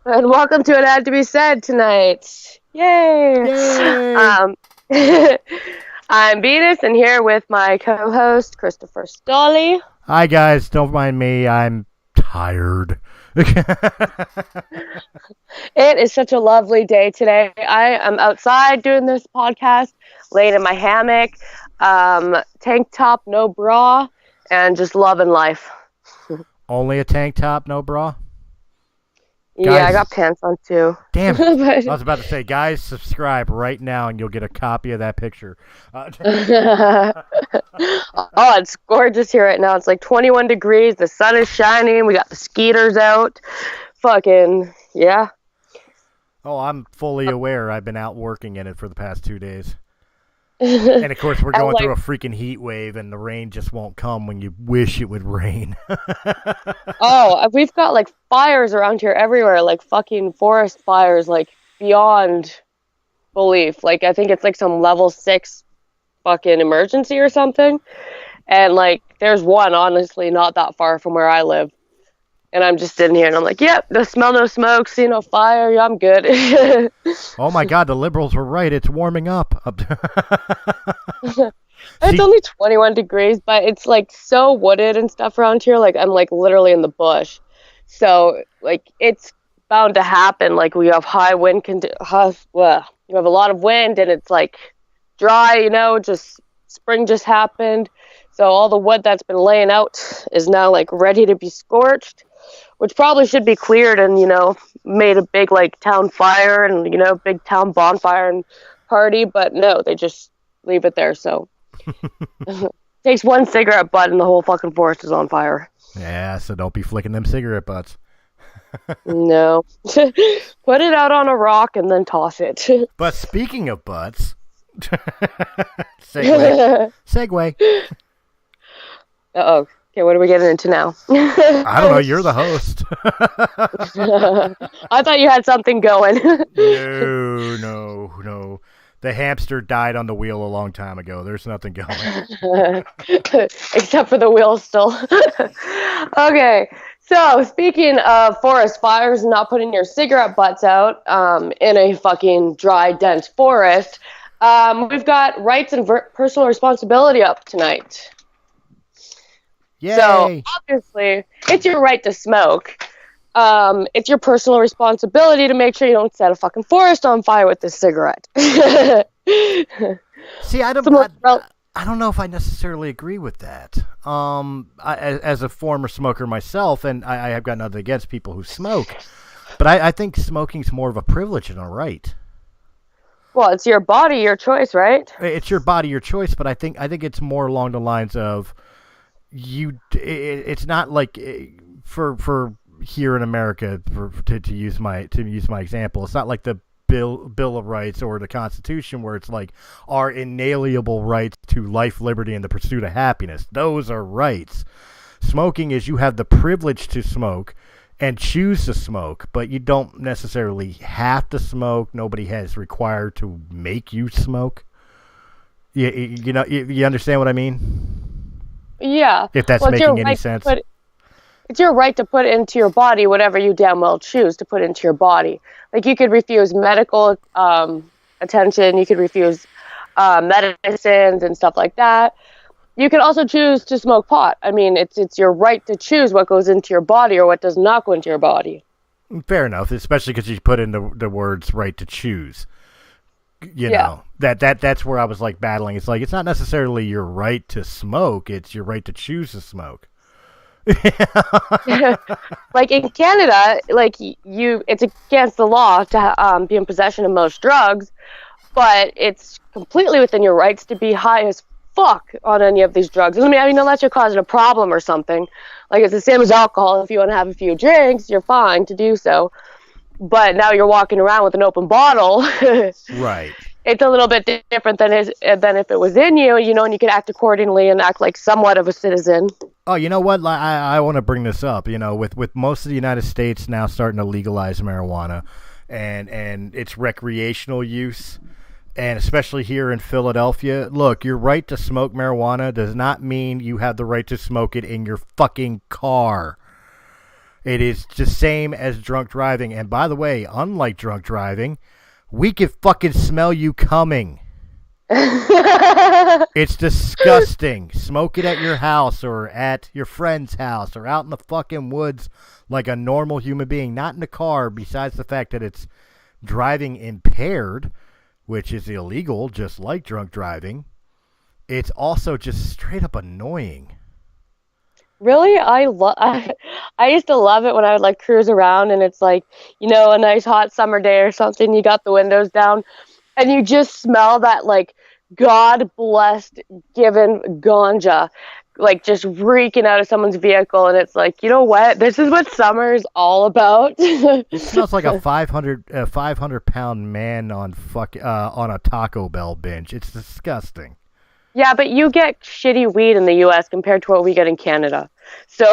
And welcome to It Had to Be Said tonight. Yay! Yay! I'm Venus, and here with my co-host, Christopher Stolley. Hi, guys. Don't mind me. I'm tired. It is such a lovely day today. I am outside doing this podcast, laying in my hammock, tank top, no bra, and just loving life. Only a tank top, no bra? Yeah, I got pants on too. Damn it. I was about to say, guys, subscribe right now and you'll get a copy of that picture. Oh, it's gorgeous here right now. It's like 21 degrees. The sun is shining. We got the skeeters out. Fucking, yeah. Oh, I'm fully aware. I've been out working in it for the past 2 days. And, of course, we're going through a freaking heat wave, and the rain just won't come when you wish it would rain. Oh, we've got, like, fires around here everywhere, like fucking forest fires, like, beyond belief. Like, I think it's, like, some level 6 fucking emergency or something. And, like, there's one, honestly, not that far from where I live. And I'm just sitting here, and I'm like, yep, no smell, no smoke, see no fire, yeah, I'm good. Oh, my God, the liberals were right. It's warming up. It's only 21 degrees, but it's, like, so wooded and stuff around here. Like, I'm, like, literally in the bush. So, like, it's bound to happen. Like, we have high wind, you have a lot of wind, and it's, like, dry, just spring just happened. So all the wood that's been laying out is now, like, ready to be scorched, which probably should be cleared and, made a big, like, town fire and, big town bonfire and party. But no, they just leave it there. So takes one cigarette butt and the whole fucking forest is on fire. Yeah, so don't be flicking them cigarette butts. No. Put it out on a rock and then toss it. But speaking of butts, segue. Uh-oh. Okay, what are we getting into now? I don't know. You're the host. I thought you had something going. No. The hamster died on the wheel a long time ago. There's nothing going. Except for the wheel still. Okay, so speaking of forest fires and not putting your cigarette butts out in a fucking dry, dense forest, we've got rights and personal responsibility up tonight. Yay. So, obviously, it's your right to smoke. It's your personal responsibility to make sure you don't set a fucking forest on fire with this cigarette. See, I don't know if I necessarily agree with that. As a former smoker myself, and I have got nothing against people who smoke, but I think smoking's more of a privilege than a right. Well, it's your body, your choice, right? It's your body, your choice, but I think it's more along the lines of it's not like for here in America to use my example. It's not like the Bill of Rights or the Constitution where it's like our inalienable rights to life, liberty, and the pursuit of happiness. Those are rights. Smoking is you have the privilege to smoke and choose to smoke, but you don't necessarily have to smoke. Nobody has required to make you smoke. You understand what I mean? Yeah. If that's making any sense. It's your right to put into your body whatever you damn well choose to put into your body. Like, you could refuse medical attention. You could refuse medicines and stuff like that. You could also choose to smoke pot. I mean, it's your right to choose what goes into your body or what does not go into your body. Fair enough, especially because you put in the words "right to choose." You know, that's where I was like battling. It's like it's not necessarily your right to smoke; it's your right to choose to smoke. Like in Canada, like it's against the law to be in possession of most drugs, but it's completely within your rights to be high as fuck on any of these drugs. I mean, unless you're causing a problem or something. Like, it's the same as alcohol. If you want to have a few drinks, you're fine to do so. But now you're walking around with an open bottle. Right. It's a little bit different than if it was in you, and you could act accordingly and act like somewhat of a citizen. Oh, you know what? I want to bring this up. With most of the United States now starting to legalize marijuana and its recreational use, and especially here in Philadelphia, look, your right to smoke marijuana does not mean you have the right to smoke it in your fucking car. It is the same as drunk driving. And by the way, unlike drunk driving, we can fucking smell you coming. It's disgusting. Smoke it at your house or at your friend's house or out in the fucking woods like a normal human being, not in a car, besides the fact that it's driving impaired, which is illegal, just like drunk driving. It's also just straight up annoying. Really, I used to love it when I would like cruise around and it's like, a nice hot summer day or something. You got the windows down, and you just smell that like God blessed given ganja, like just reeking out of someone's vehicle, and it's like, you know what? This is what summer is all about. It smells like a 500 pound man on a Taco Bell bench. It's disgusting. Yeah, but you get shitty weed in the U.S. compared to what we get in Canada. So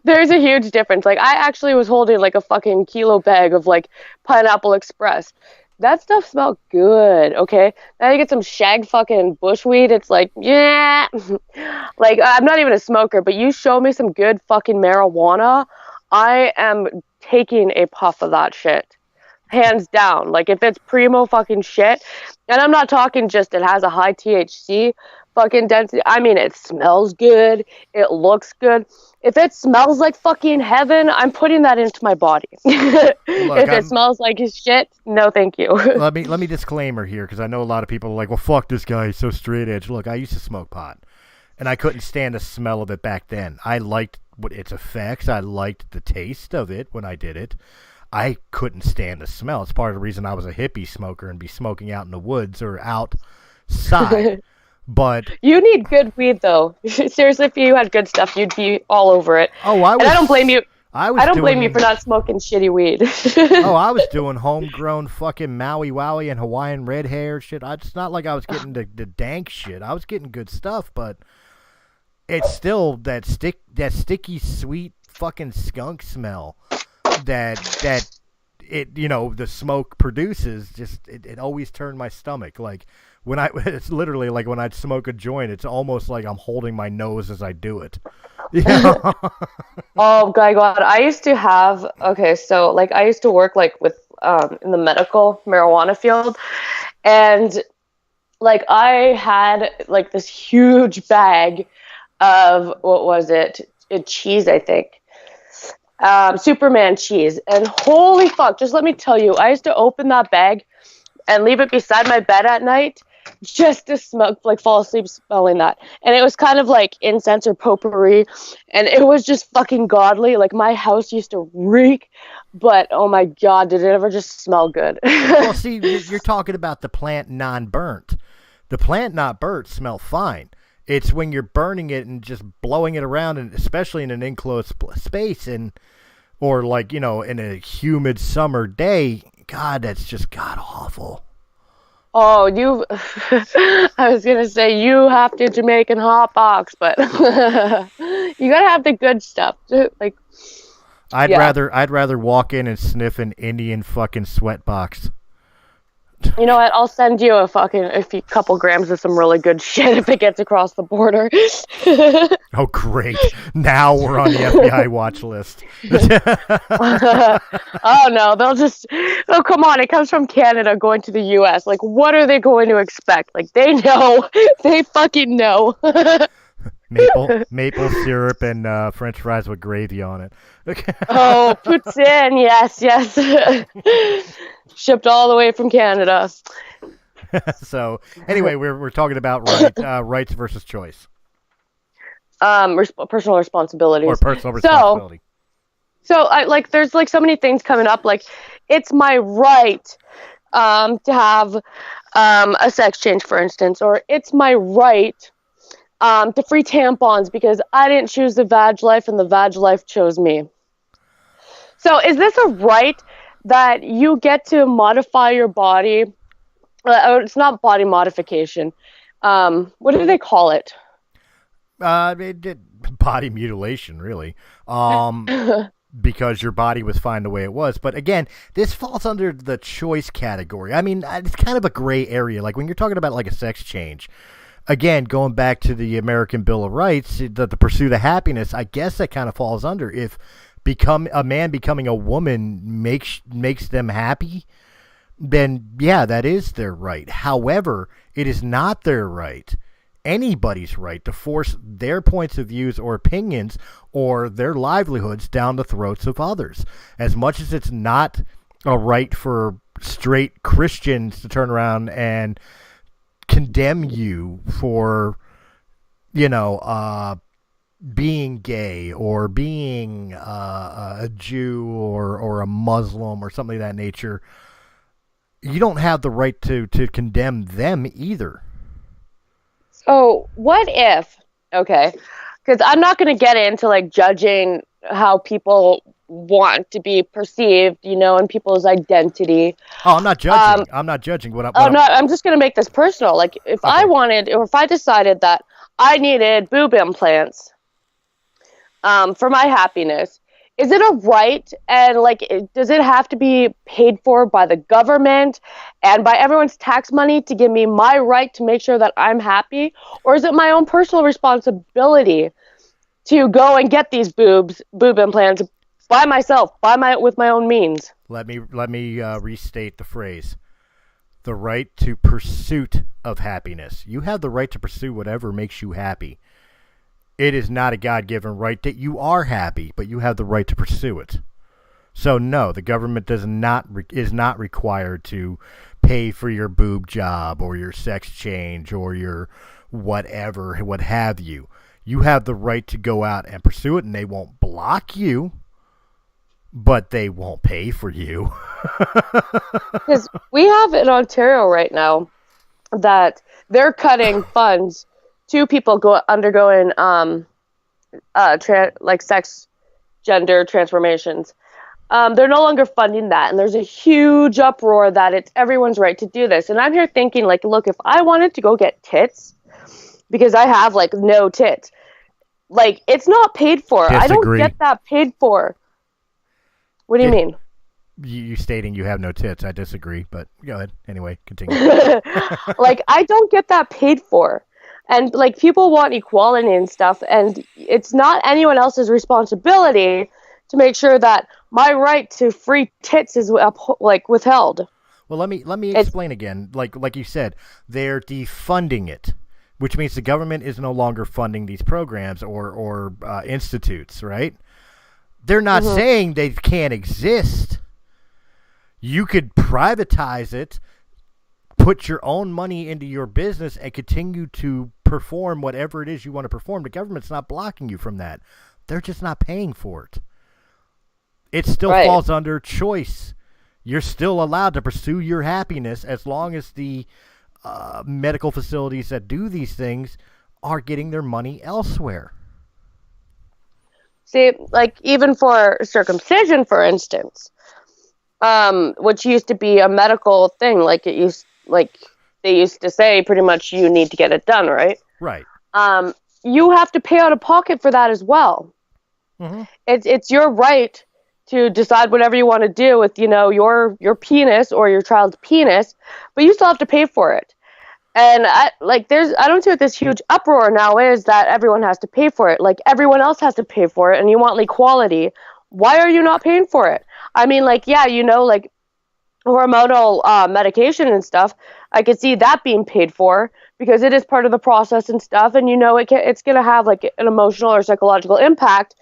there's a huge difference. Like, I actually was holding like a fucking kilo bag of like Pineapple Express. That stuff smelled good, okay? Now you get some shag fucking bushweed, it's like, yeah. Like, I'm not even a smoker, but you show me some good fucking marijuana, I am taking a puff of that shit. Hands down. Like, if it's primo fucking shit, and I'm not talking just it has a high THC fucking density. I mean, it smells good. It looks good. If it smells like fucking heaven, I'm putting that into my body. Look, if it smells like his shit, no thank you. let me disclaimer here, because I know a lot of people are like, well, fuck this guy, he's so straight edge. Look, I used to smoke pot, and I couldn't stand the smell of it back then. I liked its effects. I liked the taste of it when I did it. I couldn't stand the smell. It's part of the reason I was a hippie smoker and be smoking out in the woods or outside. But you need good weed, though. Seriously, if you had good stuff, you'd be all over it. Oh, I don't blame you. I don't blame you for not smoking shitty weed. Oh, I was doing homegrown fucking Maui Wowie and Hawaiian red hair shit. It's not like I was getting the dank shit. I was getting good stuff, but it's still that sticky, sweet fucking skunk smell that it, the smoke produces. Just it always turned my stomach. Like it's literally like when I'd smoke a joint, it's almost like I'm holding my nose as I do it. Oh God, I used to have, so like I used to work like with in the medical marijuana field, and like I had like this huge bag of, what was it, cheese, I think. Superman cheese, and holy fuck, just let me tell you, I used to open that bag and leave it beside my bed at night just to smoke, like fall asleep smelling that. And it was kind of like incense or potpourri, and it was just fucking godly. Like, my house used to reek, but oh my God, did it ever just smell good. Well, see, you're talking about the plant non-burnt. The plant not burnt smell fine. It's when you're burning it and just blowing it around, and especially in an enclosed space, or like, in a humid summer day, God, that's just god awful. Oh, I was going to say, you have to Jamaican hot box, but you got to have the good stuff. Like, I'd rather walk in and sniff an Indian fucking sweat box. You know what? I'll send you a couple grams of some really good shit if it gets across the border. Oh, great. Now we're on the FBI watch list. Oh, no. Oh, come on. It comes from Canada going to the U.S. Like, what are they going to expect? Like, they know. They fucking know. Maple syrup and French fries with gravy on it. Oh, poutine. Yes. Shipped all the way from Canada. So, anyway, we're talking about rights versus choice. Personal responsibilities. Or personal responsibility. So there's like so many things coming up. Like, it's my right to have a sex change, for instance, or it's my right to free tampons because I didn't choose the vag life and the vag life chose me. So is this a right that you get to modify your body? It's not body modification. What do they call it? Body mutilation, really. Because your body was fine the way it was. But again, this falls under the choice category. I mean, it's kind of a gray area. Like when you're talking about like a sex change, again, going back to the American Bill of Rights, the pursuit of happiness, I guess that kind of falls under if becoming a woman makes them happy, then yeah, that is their right. However, it is not their right, anybody's right, to force their points of views or opinions or their livelihoods down the throats of others. As much as it's not a right for straight Christians to turn around and condemn you for, being gay or being a Jew or a Muslim or something of that nature, you don't have the right to condemn them either. So what if, okay, because I'm not going to get into like judging how people want to be perceived, and people's identity. Oh, I'm not judging. I'm not judging. I'm just going to make this personal. Like if I wanted, or if I decided that I needed boob implants for my happiness, is it a right? And like, does it have to be paid for by the government and by everyone's tax money to give me my right to make sure that I'm happy? Or is it my own personal responsibility to go and get these boob implants by myself, with my own means? Let me restate the phrase. The right to pursuit of happiness. You have the right to pursue whatever makes you happy. It is not a God-given right that you are happy, but you have the right to pursue it. So no, the government is not required to pay for your boob job or your sex change or your whatever, what have you. You have the right to go out and pursue it, and they won't block you, but they won't pay for you. Because we have in Ontario right now that they're cutting funds to people undergoing sex gender transformations. They're no longer funding that, and there's a huge uproar that it's everyone's right to do this. And I'm here thinking, like, look, if I wanted to go get tits because I have like no tits, like, it's not paid for. Disagree. I don't get that paid for. What do you mean? You stating you have no tits. I disagree, but go ahead. Anyway, continue. Like, I don't get that paid for. And, like, people want equality and stuff, and it's not anyone else's responsibility to make sure that my right to free tits is, withheld. Well, let me explain again. Like you said, they're defunding it, which means the government is no longer funding these programs or institutes, right? They're not saying they can't exist. You could privatize it, put your own money into your business, and continue to perform whatever it is you want to perform. The government's not blocking you from that. They're just not paying for it. It still falls under choice. You're still allowed to pursue your happiness as long as the medical facilities that do these things are getting their money elsewhere. See, like, even for circumcision, for instance, which used to be a medical thing, they used to say pretty much you need to get it done, right? Right. You have to pay out of pocket for that as well. Mm-hmm. It's your right to decide whatever you want to do with, your penis or your child's penis, but you still have to pay for it. And I don't see what this huge uproar now is that everyone has to pay for it. Like, everyone else has to pay for it, and you want equality. Why are you not paying for it? I mean, hormonal medication and stuff, I could see that being paid for because it is part of the process and stuff. And, it's going to have like an emotional or psychological impact,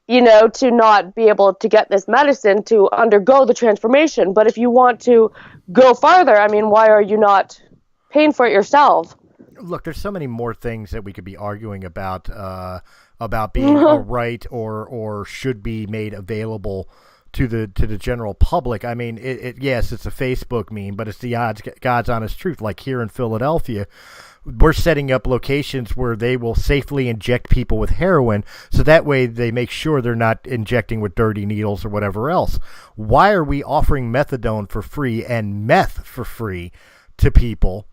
to not be able to get this medicine to undergo the transformation. But if you want to go farther, I mean, why are you not paying for it yourself? Look, there's so many more things that we could be arguing about being a right or should be made available to the general public. I mean, yes, it's a Facebook meme, but it's the God's honest truth. Like here in Philadelphia, we're setting up locations where they will safely inject people with heroin, so that way they make sure they're not injecting with dirty needles or whatever else. Why are we offering methadone for free and meth for free to people,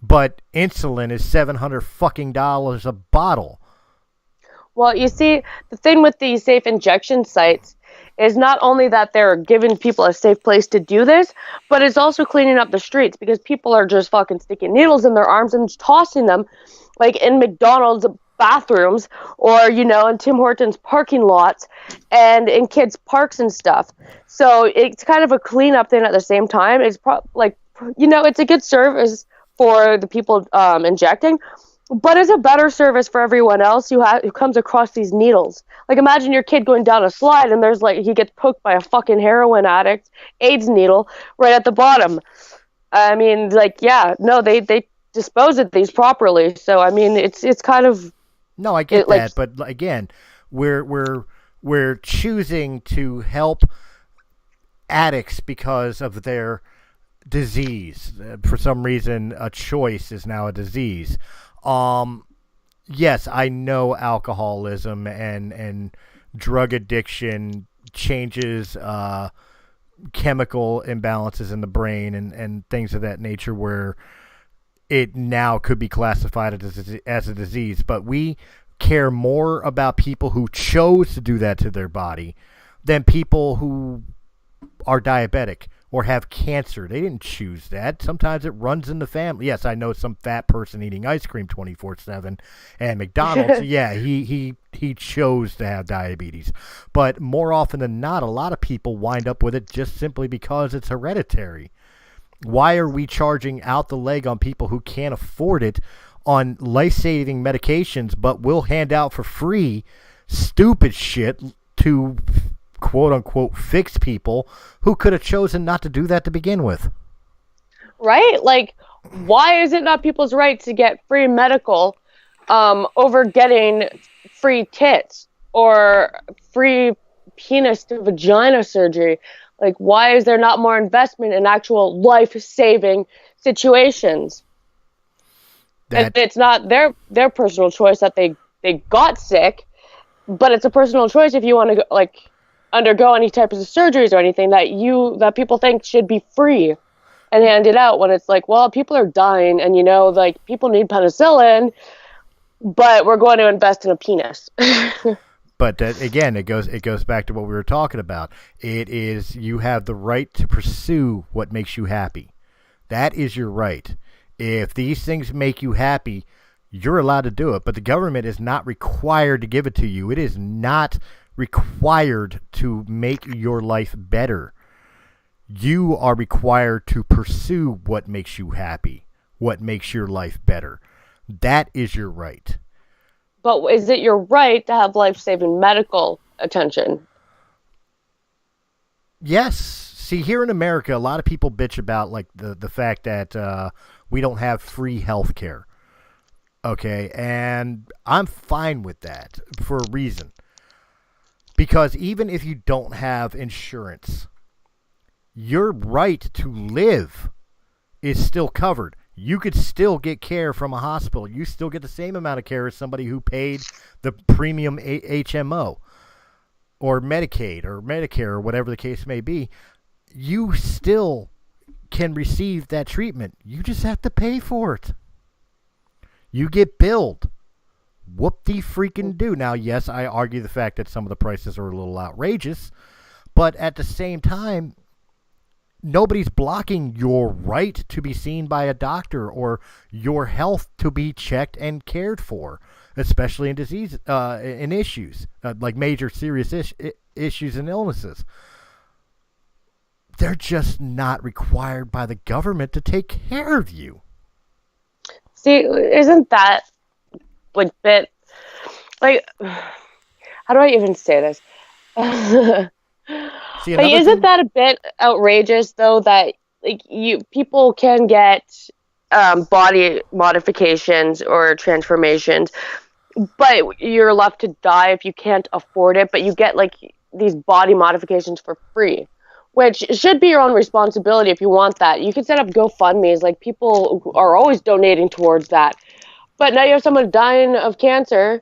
but insulin is $700 a bottle? Well, you see, the thing with these safe injection sites is not only that they're giving people a safe place to do this, but it's also cleaning up the streets because people are just fucking sticking needles in their arms and tossing them, like in McDonald's bathrooms, or in Tim Hortons parking lots and in kids parks and stuff. So it's kind of a cleanup thing at the same time. It's it's a good service for the people injecting, but it's a better service for everyone else who comes across these needles. Like, imagine your kid going down a slide and there's he gets poked by a fucking heroin addict AIDS needle right at the bottom. I mean, they dispose of these properly. So I mean, it's kind of. No, I get that, but again, we're choosing to help addicts because of their disease. For some reason, a choice is now a disease. Yes, I know alcoholism and drug addiction changes chemical imbalances in the brain and things of that nature where it now could be classified as a disease. But we care more about people who chose to do that to their body than people who are diabetic or have cancer. They didn't choose that. Sometimes it runs in the family. Yes, I know some fat person eating ice cream 24/7 and McDonald's. Yeah, he chose to have diabetes. But more often than not, a lot of people wind up with it just simply because it's hereditary. Why are we charging out the leg on people who can't afford it on life-saving medications, but will hand out for free stupid shit to quote-unquote fix people who could have chosen not to do that to begin with? Right? Like, why is it not people's right to get free medical over getting free tits or free penis to vagina surgery? Like, why is there not more investment in actual life-saving situations? And it's not their personal choice that they got sick, but it's a personal choice if you want to undergo any types of surgeries or anything that people think should be free and handed out, when it's like, well, people are dying and people need penicillin, but we're going to invest in a penis. But again, it goes back to what we were talking about. It is, you have the right to pursue what makes you happy. That is your right. If these things make you happy, you're allowed to do it. But the government is not required to give it to you. It is not required to make your life better. You are required to pursue what makes you happy, what makes your life better. That is your right. But is it your right to have life-saving medical attention? Yes. See, here in America, a lot of people bitch about the fact that we don't have free health care. Okay, and I'm fine with that for a reason. Because even if you don't have insurance, your right to live is still covered. You could still get care from a hospital. You still get the same amount of care as somebody who paid the premium HMO or Medicaid or Medicare or whatever the case may be. You still can receive that treatment. You just have to pay for it. You get billed. Whoop-de-freaking do. Now, yes, I argue the fact that some of the prices are a little outrageous, but at the same time, nobody's blocking your right to be seen by a doctor or your health to be checked and cared for, especially in disease, in issues, like major serious issues and illnesses. They're just not required by the government to take care of you. See, isn't that how do I even say this? See, but isn't that a bit outrageous, though, that people can get body modifications or transformations, but you're left to die if you can't afford it, but you get these body modifications for free, which should be your own responsibility if you want that. You can set up GoFundMes, people are always donating towards that. But now you have someone dying of cancer,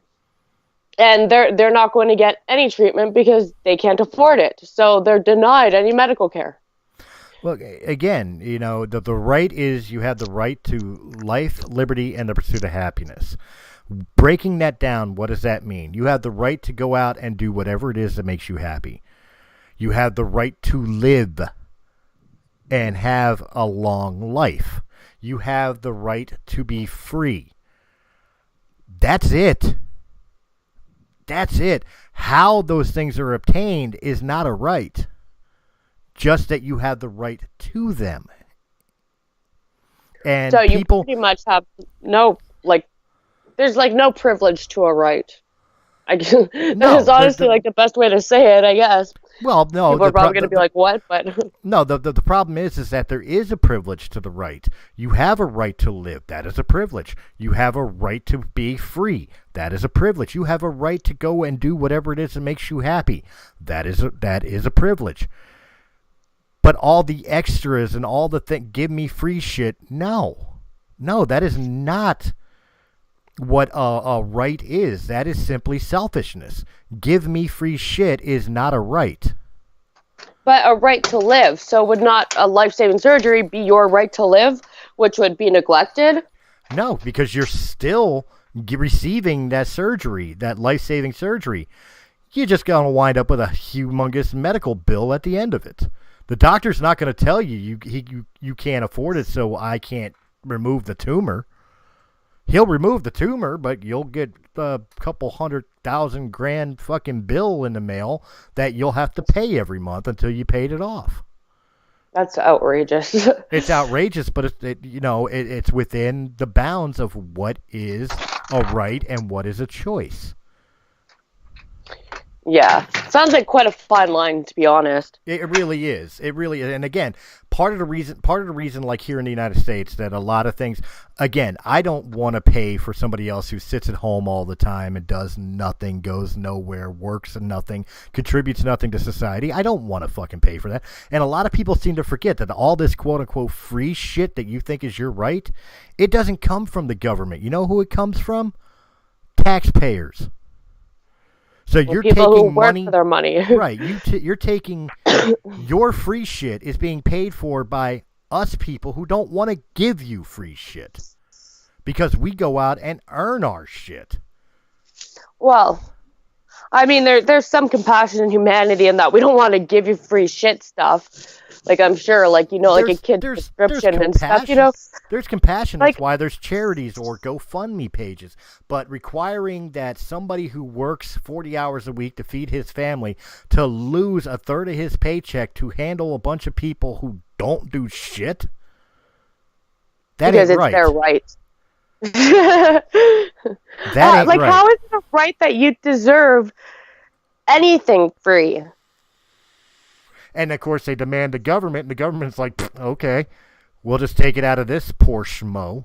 and they're not going to get any treatment because they can't afford it. So they're denied any medical care. Look, again, the right is, you have the right to life, liberty, and the pursuit of happiness. Breaking that down, what does that mean? You have the right to go out and do whatever it is that makes you happy. You have the right to live and have a long life. You have the right to be free. That's it. That's it. How those things are obtained is not a right, just that you have the right to them. So And you people, pretty much have no, like, there's like no privilege to a right. I guess that is no, honestly like the best way to say it, I guess. well, no, People are probably going to be like, "What?" But no, the problem is that there is a privilege to the right. You have a right to live. That is a privilege. You have a right to be free. That is a privilege. You have a right to go and do whatever it is that makes you happy. That is a privilege. But all the extras and all the give me free shit. No, that is not what a right is. That is simply selfishness. Give me free shit is not a right. but a right to live. So would not a life-saving surgery be your right to live, which would be neglected? No, because you're still receiving that surgery, that life-saving surgery. You're just going to wind up with a humongous medical bill at the end of it. The doctor's not going to tell you you can't afford it, so I can't remove the tumor. He'll remove the tumor, but you'll get a couple $100,000 fucking bill in the mail that you'll have to pay every month until you paid it off. That's outrageous. It's outrageous, but it's within the bounds of what is a right and what is a choice. Yeah, sounds like quite a fine line, to be honest. It really is. It really is. And again, part of the reason, like here in the United States, that a lot of things, again, I don't want to pay for somebody else who sits at home all the time and does nothing, goes nowhere, works nothing, contributes nothing to society. I don't want to fucking pay for that. And a lot of people seem to forget that all this quote unquote free shit that you think is your right, it doesn't come from the government. You know who it comes from? Taxpayers. So you're people taking who work money for their money. Right. You're taking your free shit is being paid for by us people who don't want to give you free shit because we go out and earn our shit. Well, I mean, there's some compassion and humanity in that. We don't want to give you free shit stuff. Like, I'm sure, like, like a kid's prescription and stuff, There's compassion. Like, that's why there's charities or GoFundMe pages. But requiring that somebody who works 40 hours a week to feed his family to lose a third of his paycheck to handle a bunch of people who don't do shit, that because ain't it's right. their right. That ain't like, right. how is it a right that you deserve anything free? And, of course, they demand the government, and the government's like, okay, we'll just take it out of this poor schmo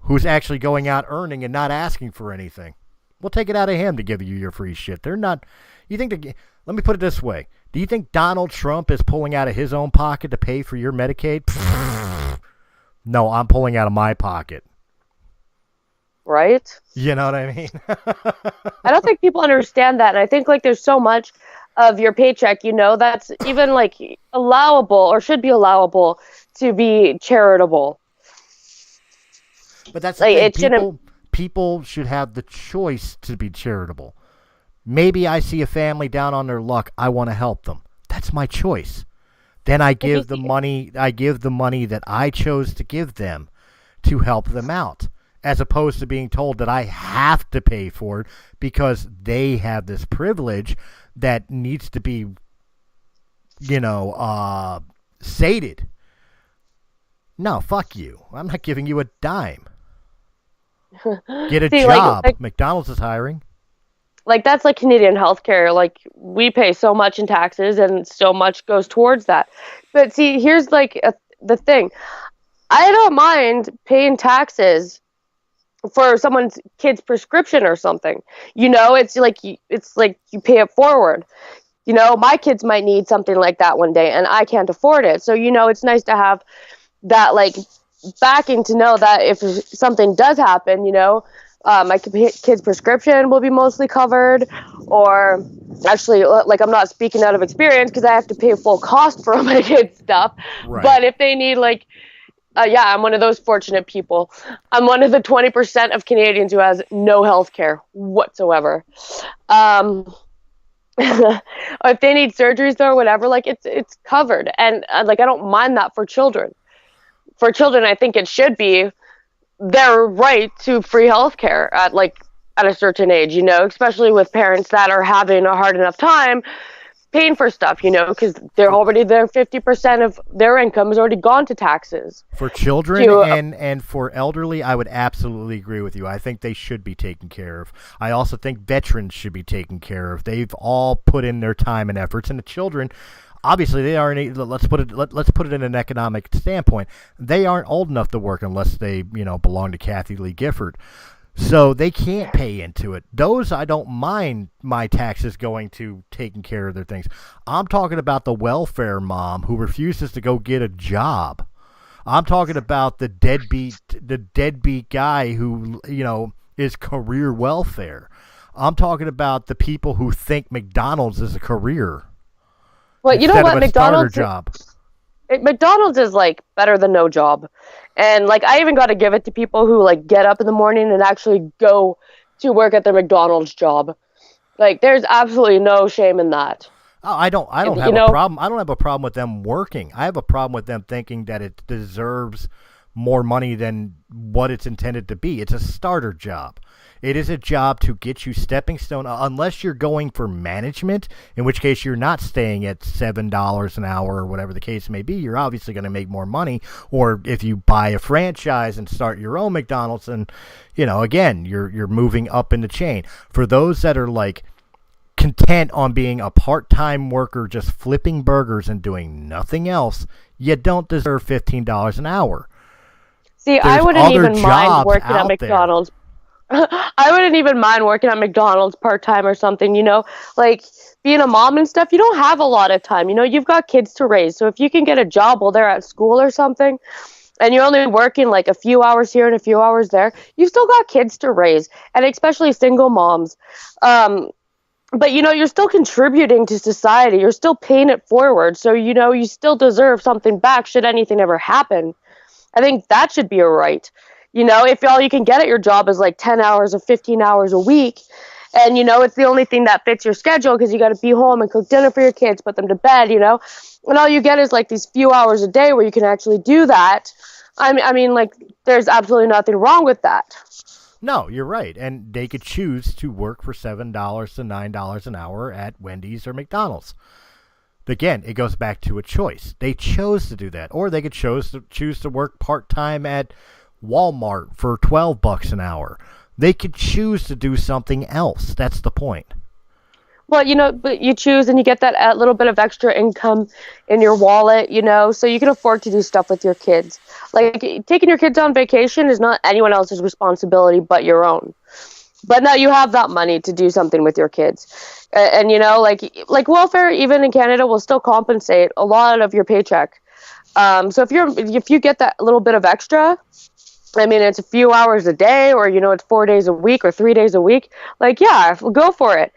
who's actually going out earning and not asking for anything. We'll take it out of him to give you your free shit. They're not, let me put it this way. Do you think Donald Trump is pulling out of his own pocket to pay for your Medicaid? No, I'm pulling out of my pocket. Right? You know what I mean? I don't think people understand that. And I think, like, there's so much of your paycheck, that's even, like, allowable or should be allowable to be charitable. But that's the thing. People should have the choice to be charitable. Maybe I see a family down on their luck. I want to help them. That's my choice. Then I give the money that I chose to give them to help them out, as opposed to being told that I have to pay for it because they have this privilege that needs to be, sated. No, fuck you. I'm not giving you a dime. Get a job. Like, McDonald's is hiring. Like, that's like Canadian healthcare. Like, we pay so much in taxes and so much goes towards that. But see, here's the thing. I don't mind paying taxes for someone's kid's prescription or something. It's like you pay it forward. My kids might need something like that one day and I can't afford it. So, it's nice to have that, like, backing to know that if something does happen, my kid's prescription will be mostly covered. Or actually, like, I'm not speaking out of experience because I have to pay full cost for my kids' stuff. Right. But if they need, like, I'm one of those fortunate people. I'm one of the 20% of Canadians who has no health care whatsoever. If they need surgeries though, or whatever, like, it's covered. And like, I don't mind that for children. For children, I think it should be their right to free health care at at a certain age, especially with parents that are having a hard enough time paying for stuff, because they're already there. 50% of their income is already gone to taxes. For children and for elderly, I would absolutely agree with you. I think they should be taken care of. I also think veterans should be taken care of. They've all put in their time and efforts, and the children, obviously, they aren't. Let's put it in an economic standpoint. They aren't old enough to work unless they, belong to Kathy Lee Gifford. So they can't pay into it. Those, I don't mind my taxes going to taking care of their things. I'm talking about the welfare mom who refuses to go get a job. I'm talking about the deadbeat guy who, is career welfare. I'm talking about the people who think McDonald's is a career. Well, you know what? McDonald's is like better than no job. And like I even got to give it to people who like get up in the morning and actually go to work at their McDonald's job. Like there's absolutely no shame in that. Oh, I don't have a problem. I don't have a problem with them working. I have a problem with them thinking that it deserves more money than what it's intended to be. It's a starter job. It is a job to get you stepping stone, unless you're going for management, in which case you're not staying at $7 an hour or whatever the case may be. You're obviously going to make more money. Or if you buy a franchise and start your own McDonald's, and again, you're moving up in the chain. For those that are like content on being a part-time worker, just flipping burgers and doing nothing else, you don't deserve $15 an hour. See, I wouldn't even mind working at McDonald's. I wouldn't even mind working at McDonald's part-time or something, like being a mom and stuff. You don't have a lot of time, you've got kids to raise. So if you can get a job while they're at school or something, and you're only working like a few hours here and a few hours there, you've still got kids to raise, and especially single moms. But, you're still contributing to society. You're still paying it forward. So, you still deserve something back should anything ever happen. I think that should be a right. If all you can get at your job is like 10 hours or 15 hours a week, and, it's the only thing that fits your schedule because you got to be home and cook dinner for your kids, put them to bed, and all you get is like these few hours a day where you can actually do that. I mean, like, there's absolutely nothing wrong with that. No, you're right. And they could choose to work for $7 to $9 an hour at Wendy's or McDonald's. Again, it goes back to a choice. They chose to do that. Or they could choose to work part-time at Walmart for $12 an hour. They could choose to do something else. That's the point. Well, but you choose and you get that little bit of extra income in your wallet, so you can afford to do stuff with your kids. Like taking your kids on vacation is not anyone else's responsibility but your own. But now you have that money to do something with your kids. And like welfare, even in Canada, will still compensate a lot of your paycheck. So if you get that little bit of extra, I mean, it's a few hours a day, or, it's 4 days a week or 3 days a week. Like, yeah, go for it.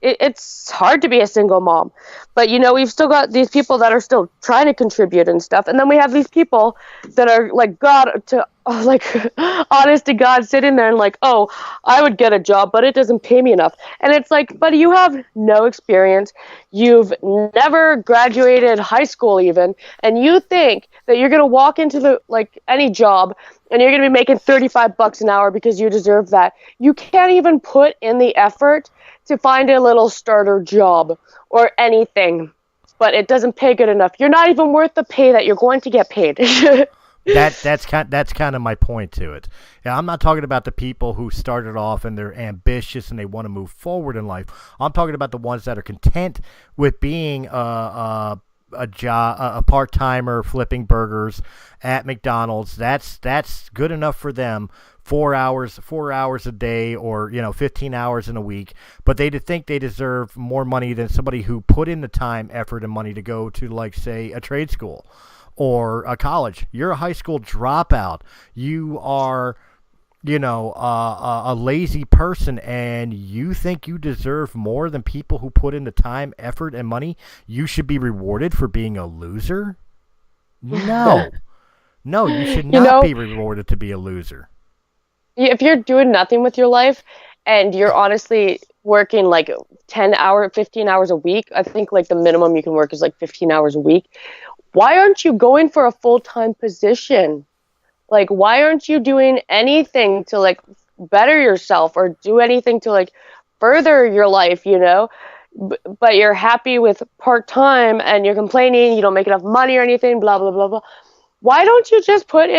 It's hard to be a single mom, but we've still got these people that are still trying to contribute and stuff, and then we have these people that are like honest to God, sitting there and like, oh, I would get a job, but it doesn't pay me enough. And it's like, buddy, you have no experience, you've never graduated high school even, and you think that you're gonna walk into any job and you're gonna be making $35 an hour because you deserve that. You can't even put in the effort to find a little starter job or anything, but it doesn't pay good enough. You're not even worth the pay that you're going to get paid. That's kind of my point to it. Yeah, I'm not talking about the people who started off and they're ambitious and they want to move forward in life. I'm talking about the ones that are content with being a part-timer flipping burgers at McDonald's. That's good enough for them. 4 hours a day, or 15 hours in a week, but they think they deserve more money than somebody who put in the time, effort, and money to go to, like, say, a trade school or a college. You're a high school dropout. You are a lazy person, and you think you deserve more than people who put in the time, effort, and money. You should be rewarded for being a loser? No. No, you should not be rewarded to be a loser. If you're doing nothing with your life and you're honestly working like 15 hours a week, I think like the minimum you can work is like 15 hours a week. Why aren't you going for a full-time position? Like, why aren't you doing anything to like better yourself or do anything to like further your life, but you're happy with part-time and you're complaining you don't make enough money or anything, blah blah blah blah. Why don't you just put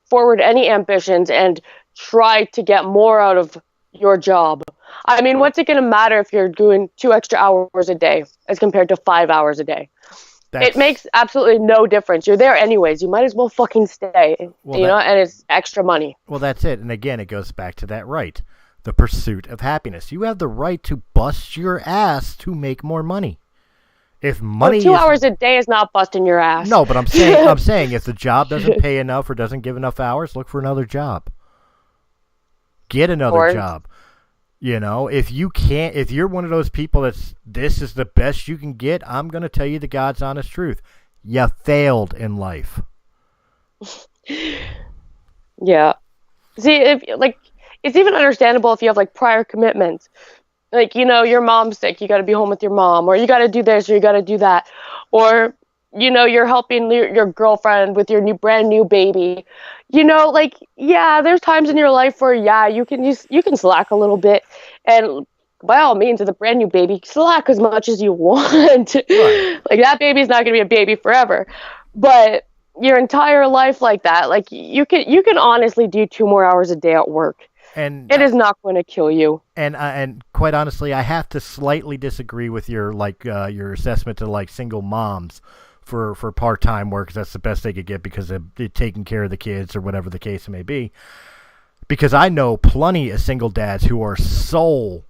forward any ambitions and try to get more out of your job? I mean, what's it going to matter if you're doing 2 extra hours a day as compared to 5 hours a day? It makes absolutely no difference. You're there anyways. You might as well fucking stay, and it's extra money. Well, that's it. And again, it goes back to that right. The pursuit of happiness. You have the right to bust your ass to make more money. If money 2 hours a day is not busting your ass. No, but I'm saying if the job doesn't pay enough or doesn't give enough hours, look for another job. Get another job. If you're one of those people this is the best you can get, I'm going to tell you the God's honest truth. You failed in life. Yeah. See, it's even understandable if you have prior commitments. Your mom's sick, you got to be home with your mom, or you got to do this, or you got to do that. Or, you're helping your girlfriend with your brand new baby. There's times in your life where, you can slack a little bit. And by all means, with a brand new baby, slack as much as you want. Right. That baby's not going to be a baby forever. But your entire life like that, you can honestly do 2 more hours a day at work. And it is not going to kill you. And quite honestly, I have to slightly disagree with your assessment to single moms for part-time work, 'cause that's the best they could get because of taking care of the kids or whatever the case may be. Because I know plenty of single dads who are sole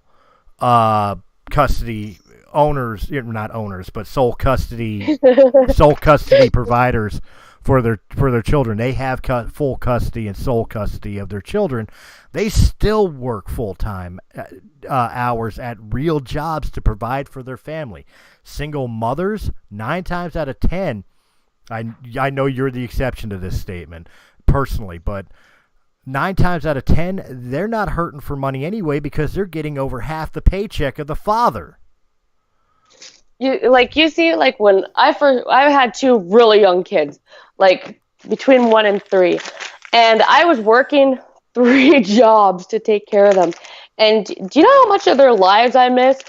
custody owners, not owners, but sole custody providers for their children. They have full custody and sole custody of their children. They still work full-time hours at real jobs to provide for their family. Single mothers, 9 times out of 10, I know you're the exception to this statement personally, but 9 times out of 10, they're not hurting for money anyway because they're getting over half the paycheck of the father. You see, when I had 2 really young kids, between 1 and 3, and I was working 3 jobs to take care of them. And do you know how much of their lives I miss?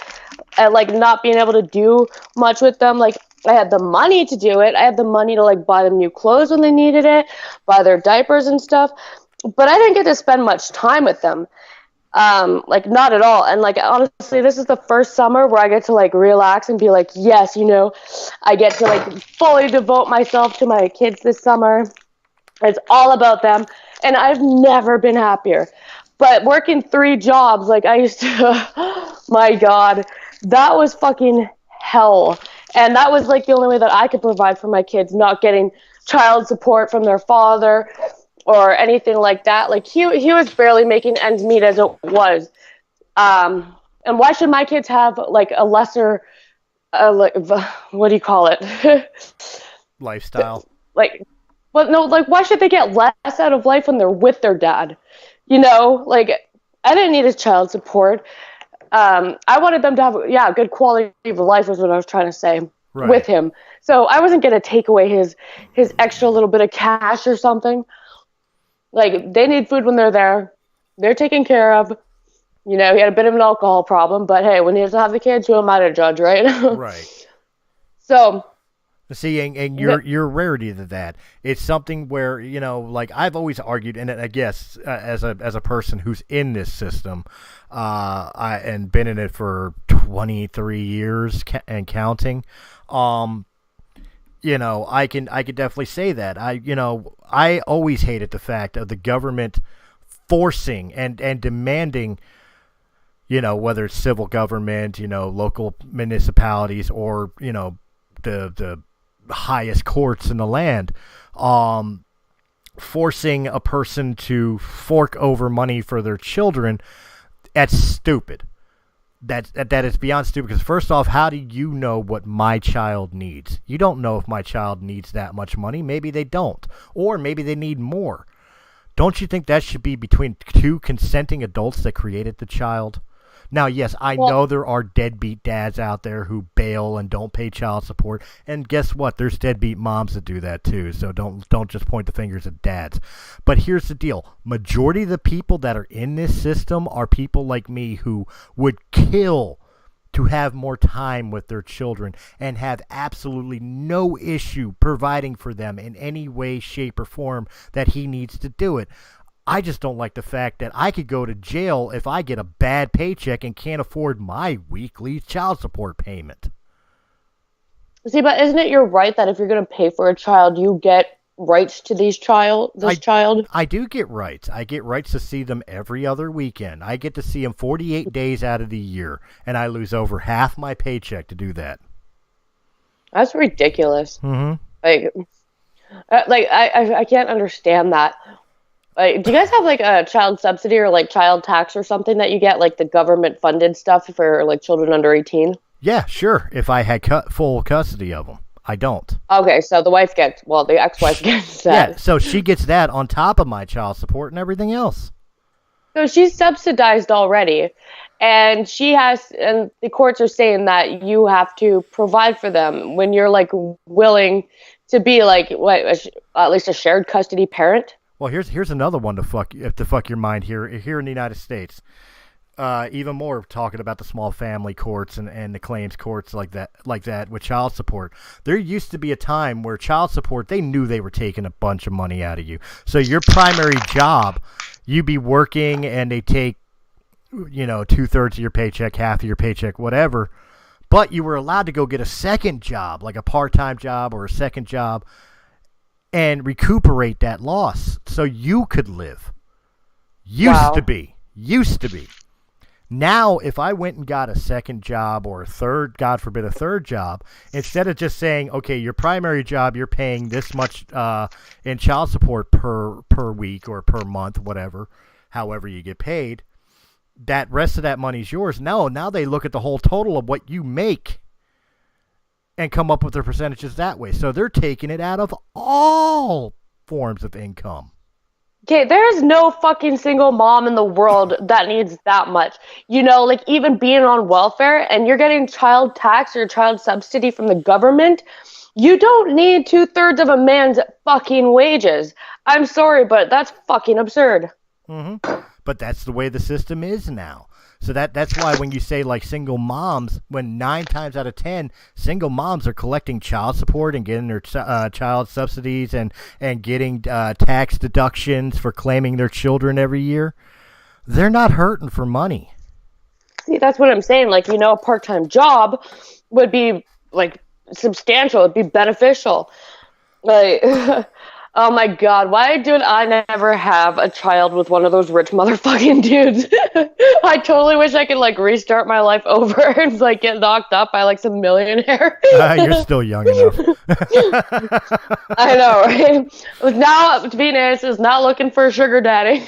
At not being able to do much with them. I had the money to do it. I had the money to buy them new clothes when they needed it, buy their diapers and stuff. But I didn't get to spend much time with them. Not at all. And honestly, this is the first summer where I get to relax and be yes, I get to fully devote myself to my kids this summer. It's all about them. And I've never been happier. But working 3 jobs, I used to, my God, that was fucking hell. And that was the only way that I could provide for my kids, not getting child support from their father or anything like that. He was barely making ends meet as it was. And why should my kids have a lesser, what do you call it? Lifestyle. Why should they get less out of life when they're with their dad? I didn't need his child support. I wanted them to have, a good quality of life was what I was trying to say with him. So I wasn't going to take away his extra little bit of cash or something. They need food when they're there. They're taken care of. He had a bit of an alcohol problem, but hey, when he doesn't have the kids, who am I to judge, right? Right. So... See, and you're rarity to that. It's something where, I've always argued, and I guess as a person who's in this system, and been in it for 23 years and counting, I could definitely say that. I always hated the fact of the government forcing and demanding, whether it's civil government, local municipalities, or the highest courts in the land, forcing a person to fork over money for their children. That's stupid. That is beyond stupid, because first off, how do you know what my child needs? You don't know if my child needs that much money. Maybe they don't, or maybe they need more. Don't you think that should be between 2 consenting adults that created the child? Now, yes, I Well, know there are deadbeat dads out there who bail and don't pay child support, and guess what? There's deadbeat moms that do that too. So don't just point the fingers at dads. But here's the deal: majority of the people that are in this system are people like me who would kill to have more time with their children and have absolutely no issue providing for them in any way, shape, or form that he needs to do it. I just don't like the fact that I could go to jail if I get a bad paycheck and can't afford my weekly child support payment. see, but isn't it your right that if you're going to pay for a child, you get rights to this I, child? I do get rights. I get rights to see them every other weekend. I get to see them 48 days out of the year, and I lose over half my paycheck to do that. That's ridiculous. Mm-hmm. I can't understand that. Like, do you guys have like a child subsidy or like child tax or something that you get, like the government funded stuff for like children under 18? Yeah, sure. If I had full custody of them. I don't. Okay, so the ex-wife gets that. Yeah, so she gets that on top of my child support and everything else. So she's subsidized already, and and the courts are saying that you have to provide for them when you're like willing to be like at least a shared custody parent. Well, here's another one to fuck your mind here in the United States. Even more talking about the small family courts and the claims courts like that with child support. There used to be a time where child support, they knew they were taking a bunch of money out of you. So your primary job, you'd be working and they take, 2/3 of your paycheck, half of your paycheck, whatever. But you were allowed to go get a second job, like a part-time job or a second job, and recuperate that loss so you could live. Used to be. Now, if I went and got a second job or a third, God forbid, a third job, instead of just saying, okay, your primary job, you're paying this much in child support per week or per month, whatever, however you get paid, that rest of that money's yours. No, now they look at the whole total of what you make and come up with their percentages that way. So they're taking it out of all forms of income. Okay, there's no fucking single mom in the world that needs that much. Like even being on welfare and you're getting child tax or child subsidy from the government, you don't need 2/3 of a man's fucking wages. I'm sorry, but that's fucking absurd. Mm-hmm. But that's the way the system is now. So that's why when you say like single moms, when 9 times out of 10 single moms are collecting child support and getting their child subsidies and getting tax deductions for claiming their children every year, they're not hurting for money. See, that's what I'm saying. Like, a part-time job would be like substantial. It'd be beneficial. Like, oh my God, why did I never have a child with one of those rich motherfucking dudes? I totally wish I could like restart my life over and like get knocked up by like some millionaire. You're still young enough. I know, right? Now, to be honest, is not looking for a sugar daddy.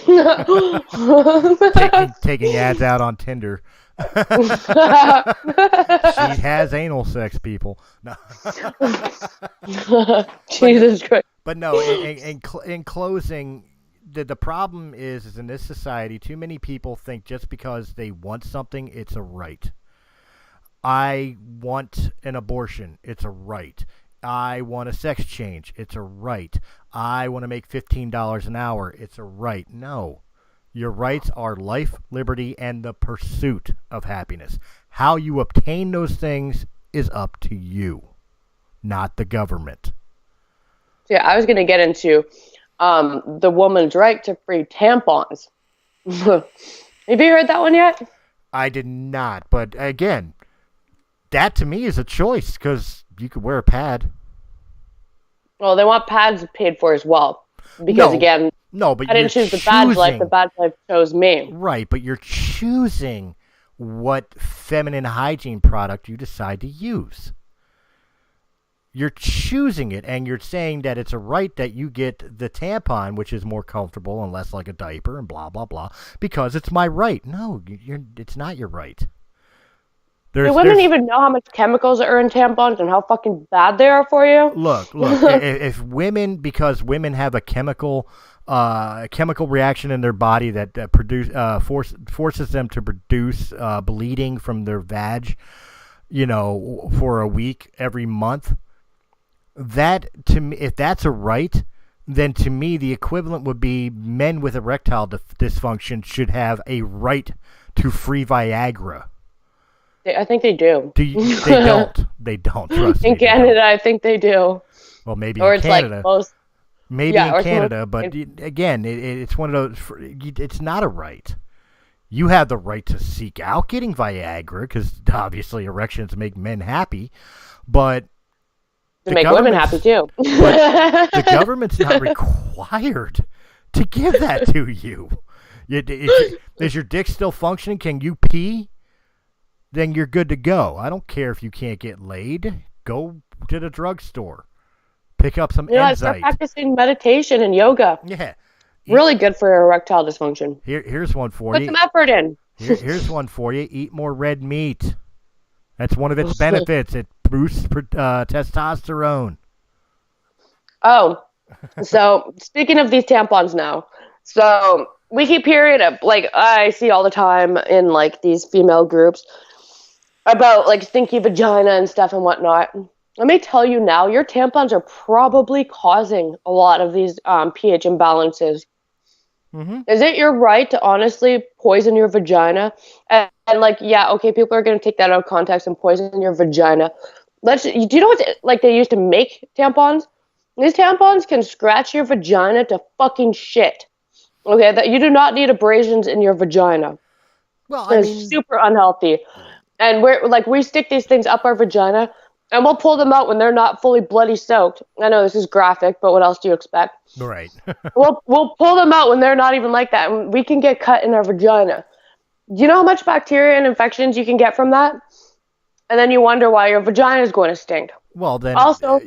taking ads out on Tinder. She has anal sex, people. No. Jesus Christ. But no, in closing, the problem is in this society, too many people think just because they want something, it's a right. I want an abortion, it's a right. I want a sex change, it's a right. I want to make $15 an hour, it's a right. No. Your rights are life, liberty, and the pursuit of happiness. How you obtain those things is up to you, not the government. Yeah, I was going to get into the woman's right to free tampons. Have you heard that one yet? I did not, but again, that to me is a choice because you could wear a pad. Well, they want pads paid for as well. Because again, but I didn't choose the bad life, the bad life chose me. Right, but you're choosing what feminine hygiene product you decide to use. You're choosing it, and you're saying that it's a right that you get the tampon, which is more comfortable and less like a diaper and blah, blah, blah, because it's my right. No, it's not your right. Do women even know how much chemicals are in tampons and how fucking bad they are for you? Look, if women, because women have a chemical a chemical reaction in their body that forces them to produce bleeding from their vag, for a week every month. That, to me, if that's a right, then to me the equivalent would be men with erectile dysfunction should have a right to free Viagra. I think they do. They don't. They don't. Trust me. In Canada, I think they do. Well, maybe Or in it's Canada. like most. Maybe Yeah, in Canada, but again, it's one of those. It's not a right. You have the right to seek out getting Viagra because obviously erections make men happy, but To make women happy too. But the government's not required to give that to you. Is your dick still functioning? Can you pee? Then you're good to go. I don't care if you can't get laid. Go to the drugstore. Pick up some Enzyte. Start practicing meditation and yoga. Yeah. Really good for erectile dysfunction. Here's one for you. Put some effort in. Here's one for you. Eat more red meat. That's one of its benefits. It boosts testosterone. Oh, so speaking of these tampons now, so we keep hearing it, I see all the time in these female groups about stinky vagina and stuff and whatnot. Let me tell you now, your tampons are probably causing a lot of these pH imbalances. Mm-hmm. Is it your right to honestly poison your vagina? And people are going to take that out of context and poison your vagina. Do you know what they used to make tampons? These tampons can scratch your vagina to fucking shit. Okay, that you do not need abrasions in your vagina. Well, it's super unhealthy. And we stick these things up our vagina, and we'll pull them out when they're not fully bloody soaked. I know this is graphic, but what else do you expect? Right. we'll pull them out when they're not even like that, and we can get cut in our vagina. Do you know how much bacteria and infections you can get from that? And then you wonder why your vagina is going to stink. Well, then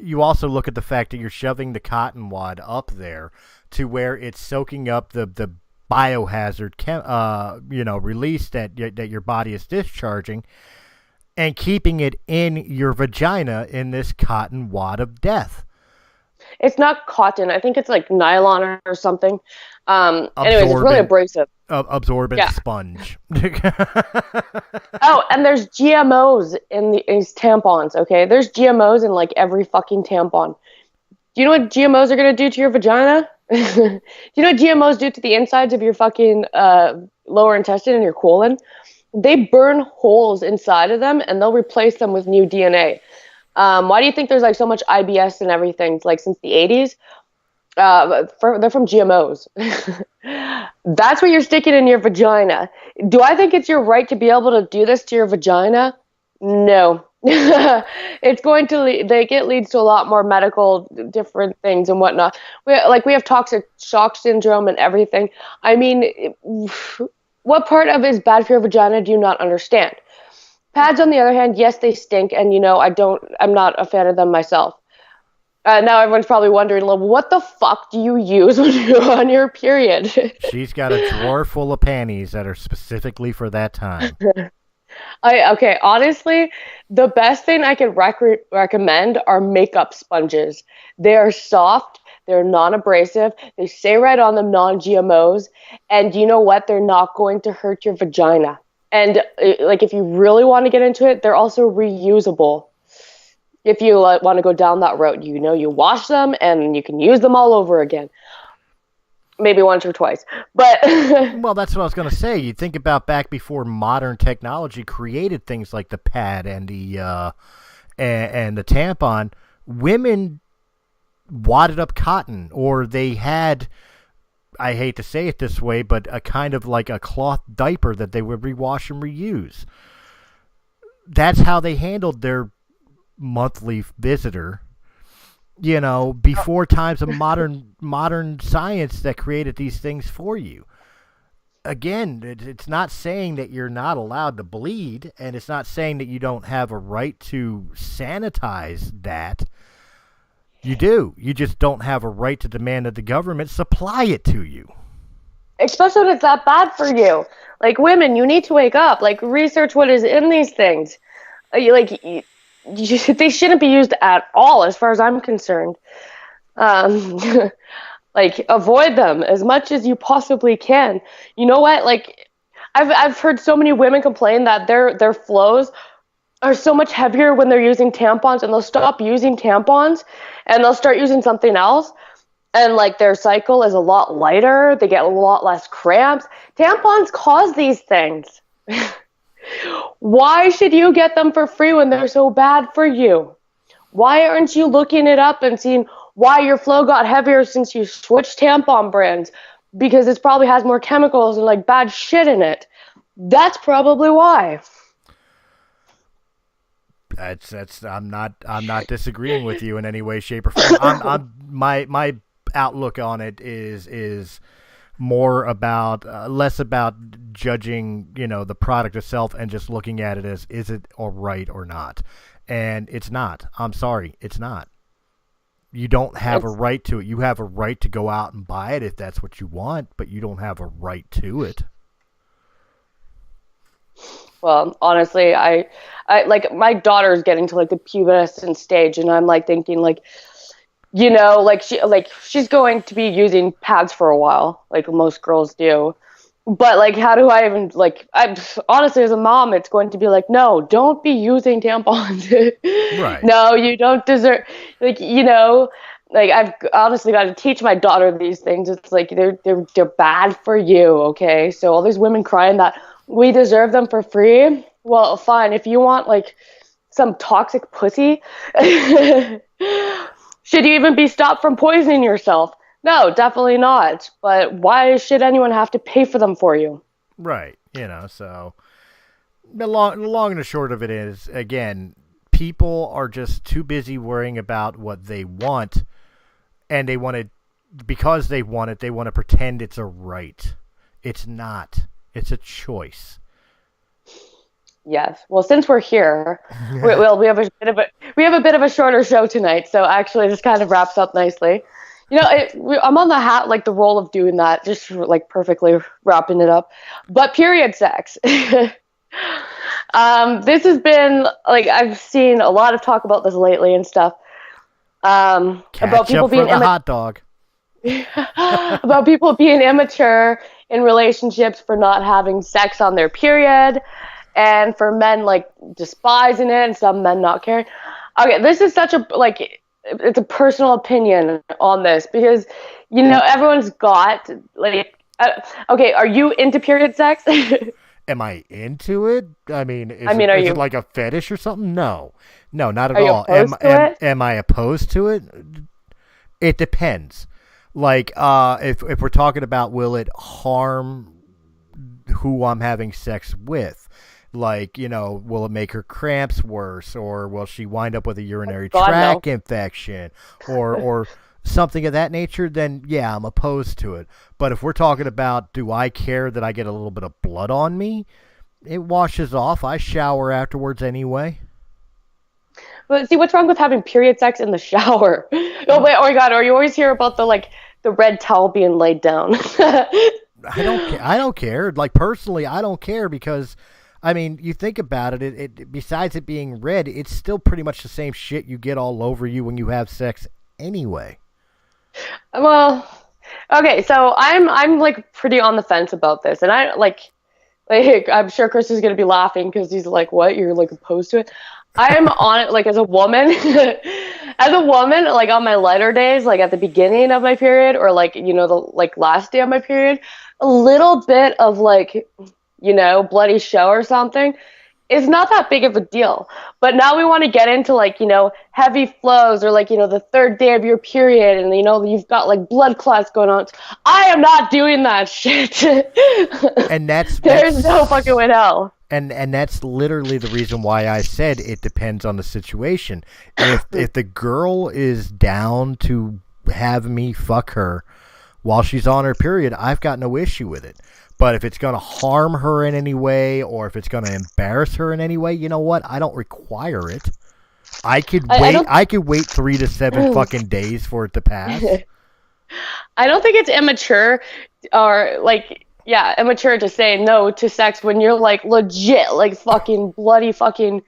you also look at the fact that you're shoving the cotton wad up there to where it's soaking up the biohazard release that your body is discharging and keeping it in your vagina in this cotton wad of death. It's not cotton. I think it's nylon or something. Anyways, it's really abrasive. Absorbent sponge. Oh, and there's GMOs in these tampons, okay? There's GMOs in every fucking tampon. Do you know what GMOs are going to do to your vagina? Do you know what GMOs do to the insides of your fucking lower intestine and your colon? They burn holes inside of them, and they'll replace them with new DNA. Why do you think there's so much IBS and everything since the 80s? They're from GMOs. That's what you're sticking in your vagina. Do I think it's your right to be able to do this to your vagina? No. It's going to it leads to a lot more medical different things and whatnot. We have toxic shock syndrome and everything. I mean, what part of it is bad for your vagina do you not understand? Pads, on the other hand, yes, they stink, and I'm not a fan of them myself. Now everyone's probably wondering, what the fuck do you use when you're on your period? She's got a drawer full of panties that are specifically for that time. Okay, honestly, the best thing I can recommend are makeup sponges. They are soft, they're non-abrasive, they say right on them non-GMOs, and you know what? They're not going to hurt your vagina. And if you really want to get into it, they're also reusable. If you want to go down that road, you wash them and you can use them all over again. Maybe once or twice. But well, that's what I was going to say. You think about back before modern technology created things like the pad and the tampon, women wadded up cotton, or they had, I hate to say it this way, but a kind of a cloth diaper that they would rewash and reuse. That's how they handled their monthly visitor, before times of modern science that created these things for you. Again, it's not saying that you're not allowed to bleed, and it's not saying that you don't have a right to sanitize that. You do. You just don't have a right to demand that the government supply it to you. Especially when it's that bad for you. Women, you need to wake up. Research what is in these things. They shouldn't be used at all, as far as I'm concerned. Like, avoid them as much as you possibly can. You know what? Like, I've heard so many women complain that their flows are so much heavier when they're using tampons, and they'll stop using tampons and they'll start using something else, and like their cycle is a lot lighter, they get a lot less cramps. Tampons cause these things. Why should you get them for free when they're so bad for you? Why aren't you looking it up and seeing why your flow got heavier since you switched tampon brands? Because it probably has more chemicals and like bad shit in it. That's probably why. I'm not disagreeing with you in any way, shape, or form. My outlook on it is more about less about judging, the product itself and just looking at it as, is it all right or not? And it's not. I'm sorry, it's not. You don't have a right to it. You have a right to go out and buy it if that's what you want, but you don't have a right to it. Well, honestly, I like, my daughter's getting to like the pubescent stage, and I'm like thinking like, she's going to be using pads for a while, like most girls do. But like, how do I even I honestly, as a mom, it's going to be like, no, don't be using tampons. Right. No, you don't deserve. I've honestly got to teach my daughter these things. It's like they're bad for you. Okay, so all these women crying that we deserve them for free. Well, fine. If you want like some toxic pussy, should you even be stopped from poisoning yourself? No, definitely not. But why should anyone have to pay for them for you? Right. So the long and the short of it is, again, people are just too busy worrying about what they want, and because they want it, they want to pretend it's a right. It's not. It's a choice. Yes. Well, since we're here, we have a bit of a shorter show tonight, so actually this kind of wraps up nicely. I'm on the role of doing that, just like perfectly wrapping it up. But period sex. This has been like, I've seen a lot of talk about this lately and stuff. About people being hot dog. About people being immature in relationships for not having sex on their period, and for men like despising it, and some men not caring. Okay, this is such a it's a personal opinion on this, because everyone's got okay, are you into period sex? Am I into it? I mean, is it like a fetish or something? No, not at all. Am I opposed to it? It depends. Like, if we're talking about, will it harm who I'm having sex with? Like, will it make her cramps worse, or will she wind up with a urinary tract infection, or something of that nature? Then yeah, I'm opposed to it. But if we're talking about, do I care that I get a little bit of blood on me? It washes off. I shower afterwards anyway. But see, what's wrong with having period sex in the shower? Oh wait, oh my God, or you always hear about the red towel being laid down. I don't care. Like, personally, I don't care, because I mean, you think about it, it besides it being red, it's still pretty much the same shit you get all over you when you have sex anyway. Well, okay, so I'm like pretty on the fence about this, and I I'm sure Chris is gonna be laughing because he's like, "What? You're like opposed to it?" I'm on it, like, as a woman, like on my lighter days, like at the beginning of my period, or like the last day of my period, a little bit of like, bloody show or something is not that big of a deal. But now we want to get into like, heavy flows, or like, the third day of your period, and you've got like blood clots going on. I am not doing that shit. And there's no fucking way in hell. And that's literally the reason why I said it depends on the situation. If the girl is down to have me fuck her while she's on her period, I've got no issue with it. But if it's going to harm her in any way, or if it's going to embarrass her in any way, you know what? I don't require it. I could wait 3 to 7 fucking days for it to pass. I don't think it's immature, or like, yeah, immature to say no to sex when you're like legit, like fucking bloody fucking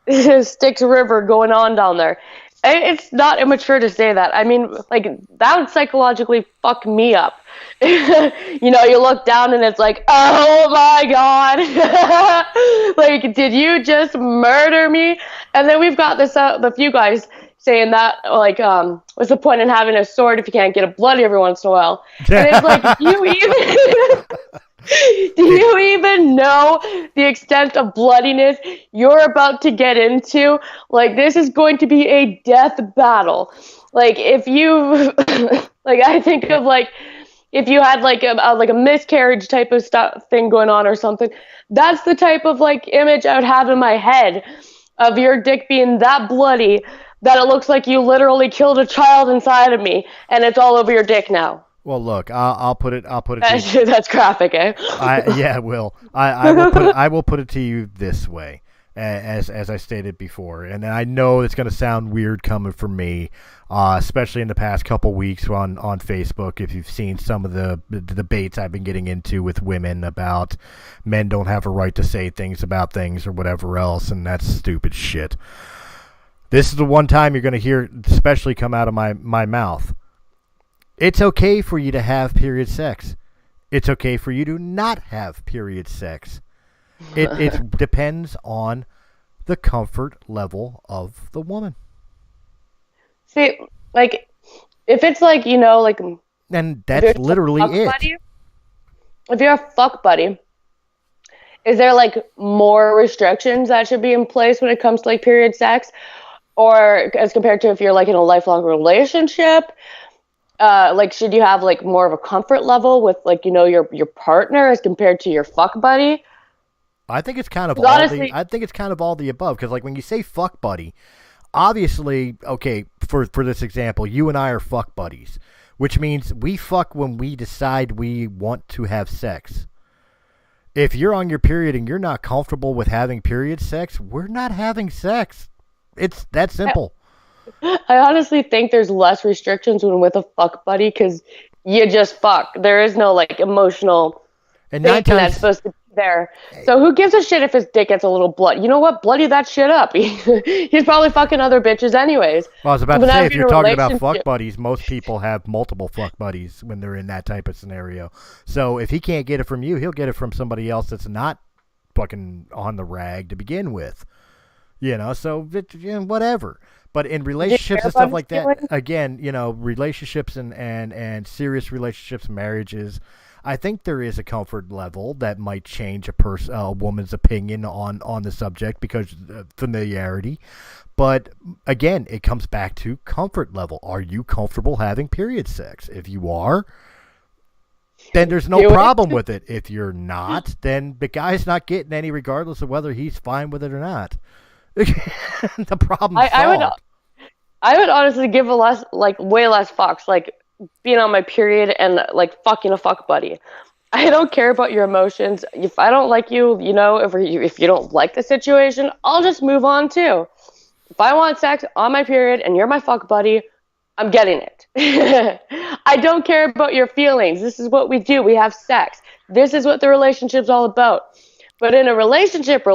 Styx River going on down there. It's not immature to say that. I mean, like, that would psychologically fuck me up. You look down and it's like, oh my God. Like, did you just murder me? And then we've got the few guys saying that, like, what's the point in having a sword if you can't get a bloody every once in a while? And it's like, do you even. Do you even know the extent of bloodiness you're about to get into? Like, this is going to be a death battle. Like, if you, like, I think of, like, if you had, like, a miscarriage type of thing going on or something, that's the type of, like, image I would have in my head of your dick being that bloody that it looks like you literally killed a child inside of me, and it's all over your dick now. Well, look, I'll put it. That's graphic, eh? Yeah, it will. I will put it to you this way, as I stated before, and I know it's going to sound weird coming from me, especially in the past couple weeks on Facebook. If you've seen some of the debates I've been getting into with women about men don't have a right to say things about things or whatever else, and that's stupid shit. This is the one time you're going to hear, especially come out of my mouth. It's okay for you to have period sex. It's okay for you to not have period sex. It depends on the comfort level of the woman. See, like, if it's like, like... And that's literally it. Buddy, if you're a fuck buddy, is there, like, more restrictions that should be in place when it comes to, like, period sex? Or as compared to if you're, like, in a lifelong relationship... like, should you have, like, more of a comfort level with, like, your partner as compared to your fuck buddy? I think it's kind of all the above, because, like, when you say fuck buddy, obviously, okay, for this example, you and I are fuck buddies, which means we fuck when we decide we want to have sex. If you're on your period and you're not comfortable with having period sex, we're not having sex. It's that simple. I honestly think there's less restrictions when with a fuck buddy because you just fuck. There is no, like, emotional and thing that's supposed to be there. So who gives a shit if his dick gets a little blood? You know what? Bloody that shit up. He's probably fucking other bitches anyways. Well, I was about to say, if you're talking about fuck buddies, most people have multiple fuck buddies when they're in that type of scenario. So if he can't get it from you, he'll get it from somebody else that's not fucking on the rag to begin with. So whatever. But in relationships and stuff like that, again, relationships and serious relationships, marriages, I think there is a comfort level that might change a woman's opinion on the subject because of familiarity. But again, it comes back to comfort level. Are you comfortable having period sex? If you are, then there's no problem with it. If you're not, then the guy's not getting any regardless of whether he's fine with it or not. The problem's solved. I would honestly give way less fucks, like being on my period and, like, fucking a fuck buddy. I don't care about your emotions. If I don't like you, if you don't like the situation, I'll just move on too. If I want sex on my period and you're my fuck buddy, I'm getting it. I don't care about your feelings. This is what we do. We have sex. This is what the relationship's all about. But in a relationship,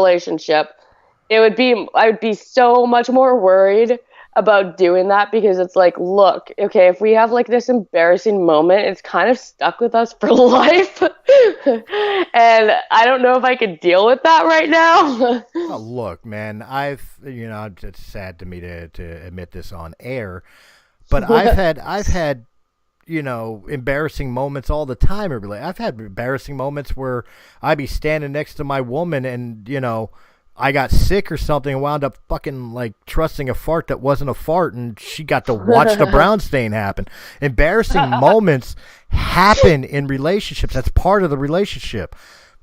I would be so much more worried about doing that because it's like, look, okay, if we have, like, this embarrassing moment, it's kind of stuck with us for life. And I don't know if I could deal with that right now. Oh, look, man, it's sad to me to admit this on air, but I've had embarrassing moments all the time. I've had embarrassing moments where I'd be standing next to my woman and, I got sick or something and wound up fucking, like, trusting a fart that wasn't a fart, and she got to watch the brown stain happen. Embarrassing moments happen in relationships. That's part of the relationship.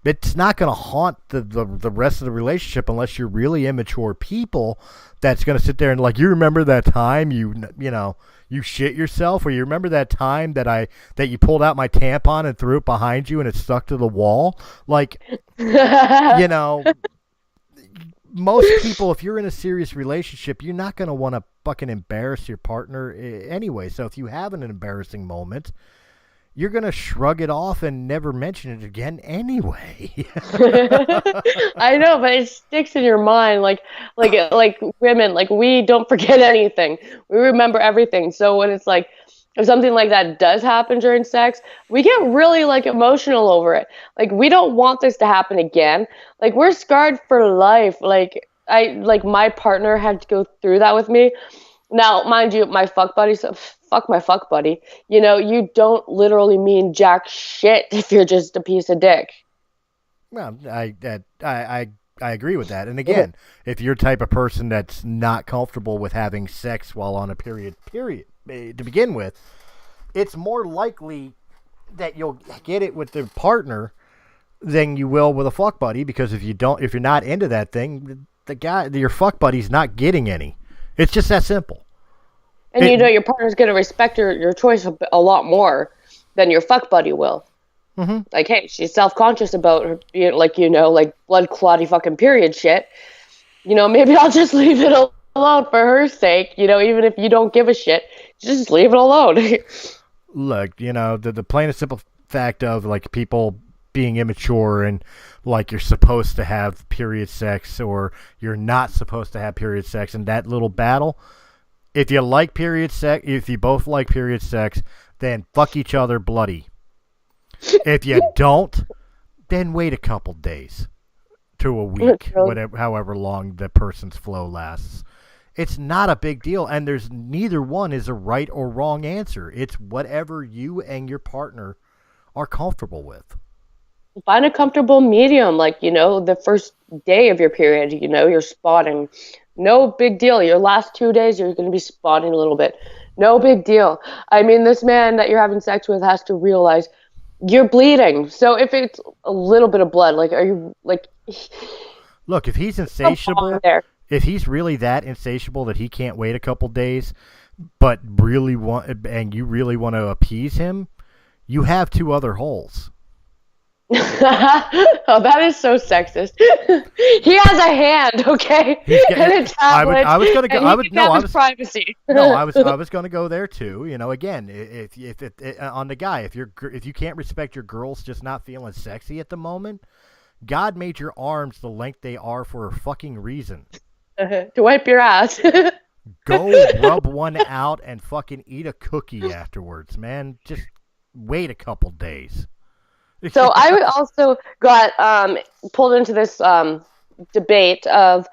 It's not going to haunt the rest of the relationship unless you're really immature people that's going to sit there and, like, you remember that time you shit yourself, or you remember that time that you pulled out my tampon and threw it behind you and it stuck to the wall? Like, most people, if you're in a serious relationship, you're not going to want to fucking embarrass your partner anyway. So if you have an embarrassing moment, you're going to shrug it off and never mention it again anyway. I know, but it sticks in your mind. Like women, like we don't forget anything. We remember everything. So when it's like, if something like that does happen during sex, we get really like emotional over it. Like we don't want this to happen again. Like we're scarred for life. Like my partner had to go through that with me. Now, mind you, my fuck buddy, so fuck my fuck buddy. You know, you don't literally mean jack shit if you're just a piece of dick. Well, I agree with that. And again, if you're the type of person that's not comfortable with having sex while on a period, to begin with, it's more likely that you'll get it with the partner than you will with a fuck buddy, because if you're not into that thing, your fuck buddy's not getting any. It's just that simple. And your partner's going to respect your choice a lot more than your fuck buddy will. Mm-hmm. Like, hey, she's self-conscious about her, like blood clotty fucking period shit. Maybe I'll just leave it alone for her sake. Even if you don't give a shit, just leave it alone. Look, the plain and simple fact of like people being immature and like you're supposed to have period sex or you're not supposed to have period sex, and that little battle. If you like period sex, if you both like period sex, then fuck each other bloody. If you don't, then wait a couple days to a week, however long the person's flow lasts. It's not a big deal, and there's neither one is a right or wrong answer. It's whatever you and your partner are comfortable with. Find a comfortable medium, like, the first day of your period, you're spotting. No big deal. Your last 2 days, you're going to be spotting a little bit. No big deal. I mean, this man that you're having sex with has to realize you're bleeding. So if it's a little bit of blood, like, are you, like... Look, if he's insatiable, if he's really that insatiable that he can't wait a couple days, but you really want to appease him, you have 2 other holes. Oh, that is so sexist. He has a hand, okay, and a tablet. I was going to go. Privacy. No, I was going to go there too. Again, if on the guy, if you can't respect your girls just not feeling sexy at the moment, God made your arms the length they are for a fucking reason. To wipe your ass. Go rub one out and fucking eat a cookie afterwards, man. Just wait a couple days. So I also got pulled into this debate of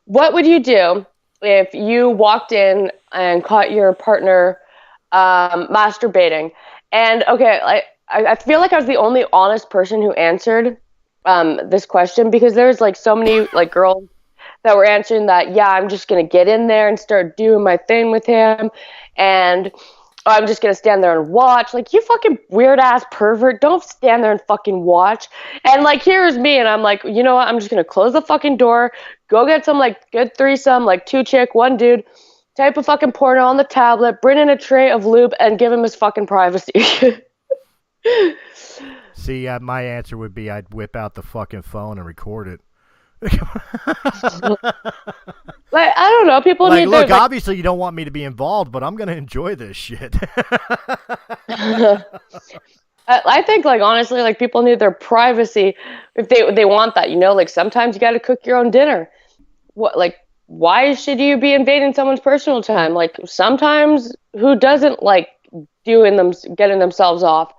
what would you do if you walked in and caught your partner masturbating? And okay, I feel like I was the only honest person who answered this question, because there's like so many like girls that were answering that, yeah, I'm just gonna get in there and start doing my thing with him, and I'm just going to stand there and watch. Like, you fucking weird-ass pervert. Don't stand there and fucking watch. And, like, here's me, and I'm like, you know what? I'm just going to close the fucking door, go get some, like, good threesome, like 2 chick, 1 dude, type of fucking porno on the tablet, bring in a tray of lube, and give him his fucking privacy. See, my answer would be I'd whip out the fucking phone and record it. Like, I don't know. People need look, obviously you don't want me to be involved, but I'm going to enjoy this shit. I think, like, honestly, like, people need their privacy if they want that, like, sometimes you got to cook your own dinner. Why should you be invading someone's personal time? Like, sometimes who doesn't like getting themselves off?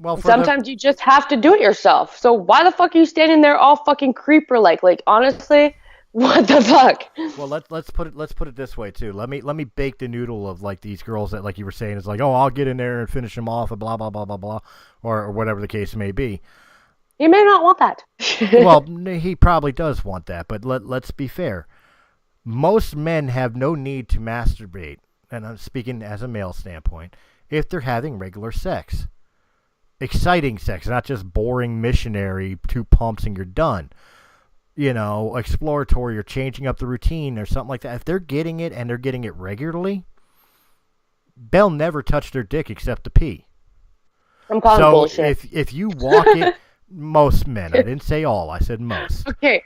Well, sometimes you just have to do it yourself. So why the fuck are you standing there all fucking creeper like honestly, what the fuck? Well, let's put it this way too. Let me bake the noodle of like these girls that, like you were saying, is like, oh, I'll get in there and finish them off and blah blah blah blah blah, or whatever the case may be. He may not want that. Well, he probably does want that, but let's be fair. Most men have no need to masturbate, and I'm speaking as a male standpoint, if they're having regular sex. Exciting sex, not just boring missionary, 2 pumps and you're done. Exploratory or changing up the routine or something like that. If they're getting it and they're getting it regularly, they'll never touch their dick except to pee. I'm calling bullshit. If you walk it, most men, I didn't say all, I said most. Okay,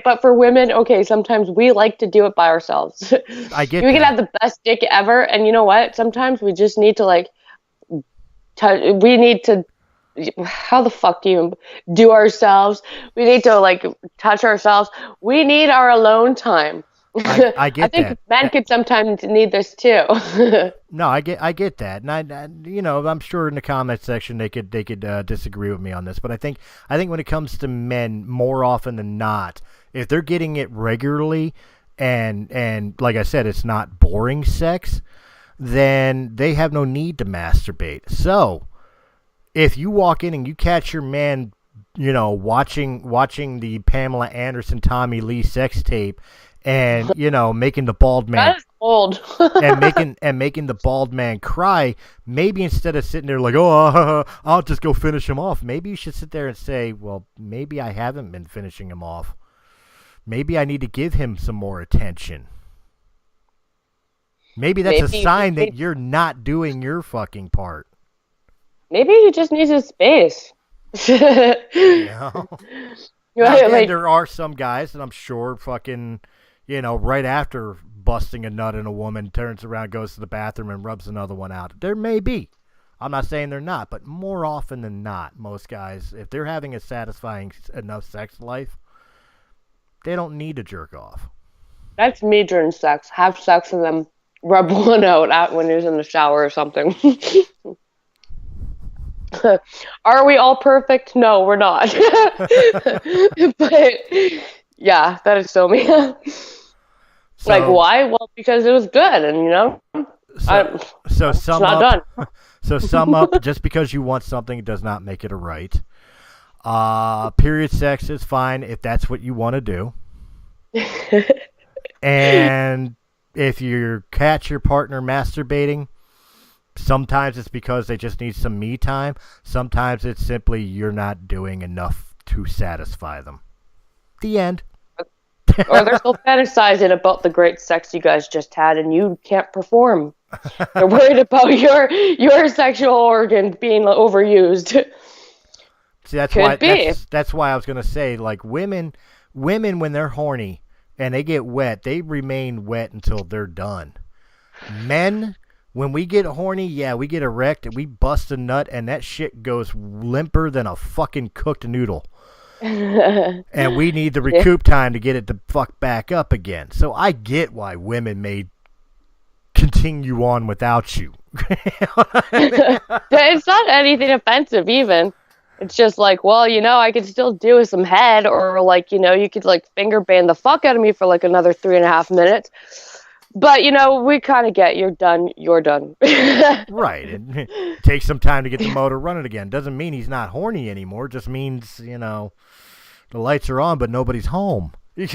but for women, sometimes we like to do it by ourselves. I get We that. can have the best dick ever, and you know what? Sometimes we just need to, like, we need to, how the fuck do you do ourselves? We need to like touch ourselves. We need our alone time. I I get think that. men could sometimes need this too. No, I get that, and I'm sure in the comment section they could disagree with me on this, but I think when it comes to men, more often than not, if they're getting it regularly, and like I said, it's not boring sex, then they have no need to masturbate. So if you walk in and you catch your man, watching the Pamela Anderson Tommy Lee sex tape, and making the bald man That is old. making the bald man cry, maybe instead of sitting there like, oh, I'll just go finish him off, maybe you should sit there and say, well, maybe I haven't been finishing him off. Maybe I need to give him some more attention. Maybe that's a sign that you're not doing your fucking part. Maybe he just needs his space. Now, Like, there are some guys that I'm sure fucking, right after busting a nut in a woman, turns around, goes to the bathroom, and rubs another one out. There may be. I'm not saying they're not, but more often than not, most guys, if they're having a satisfying enough sex life, they don't need to jerk off. that's me during sex. Have sex and then rub one out when he's in the shower or something. Are we all perfect? No, we're not. But yeah, that is so me. Like, why? Well, because it was good, and so it's sum not up. done. So sum up. Just because you want something does not make it a right. Period sex is fine if that's what you want to do. And if you catch your partner masturbating, sometimes it's because they just need some me time. Sometimes it's simply you're not doing enough to satisfy them. The end. Or they're still fantasizing about the great sex you guys just had, and you can't perform. They're worried about your sexual organ being overused. See, that's why I was gonna say, like, women when they're horny and they get wet, they remain wet until they're done. Men, when we get horny, yeah, we get erect and we bust a nut, and that shit goes limper than a fucking cooked noodle. And we need the recoup time to get it to fuck back up again. So I get why women may continue on without you. It's not anything offensive even. It's just like, well, I could still do with some head, or like, you could like finger bang the fuck out of me for like another 3.5 minutes. But, we kind of get you're done. Right. It takes some time to get the motor running again. Doesn't mean he's not horny anymore. Just means, the lights are on, but nobody's home. At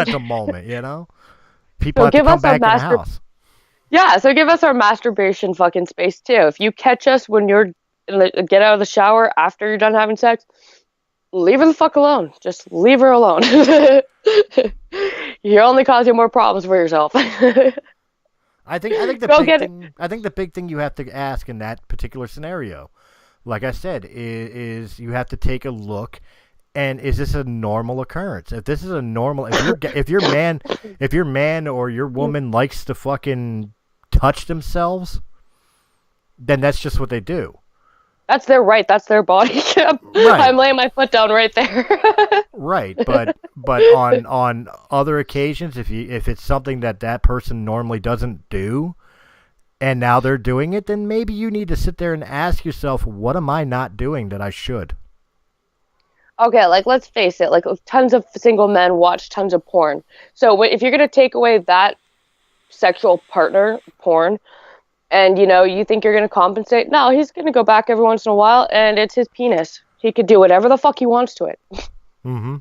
the moment, People have to come back in the house. Yeah, so give us our masturbation fucking space, too. If you catch us when you're get out of the shower after you're done having sex, leave her the fuck alone. Just leave her alone. You're only causing more problems for yourself. I think the big thing you have to ask in that particular scenario, like I said, is you have to take a look, and is this a normal occurrence? If this is a normal, if your man or your woman likes to fucking touch themselves, then that's just what they do. That's their right. That's their body. Right. I'm laying my foot down right there. Right, but on other occasions, if it's something that person normally doesn't do, and now they're doing it, then maybe you need to sit there and ask yourself, what am I not doing that I should? Okay, like, let's face it, like, tons of single men watch tons of porn. So if you're going to take away that sexual partner porn, and, you think you're going to compensate, no, he's going to go back every once in a while, and it's his penis. He could do whatever the fuck he wants to it. Mm-hmm.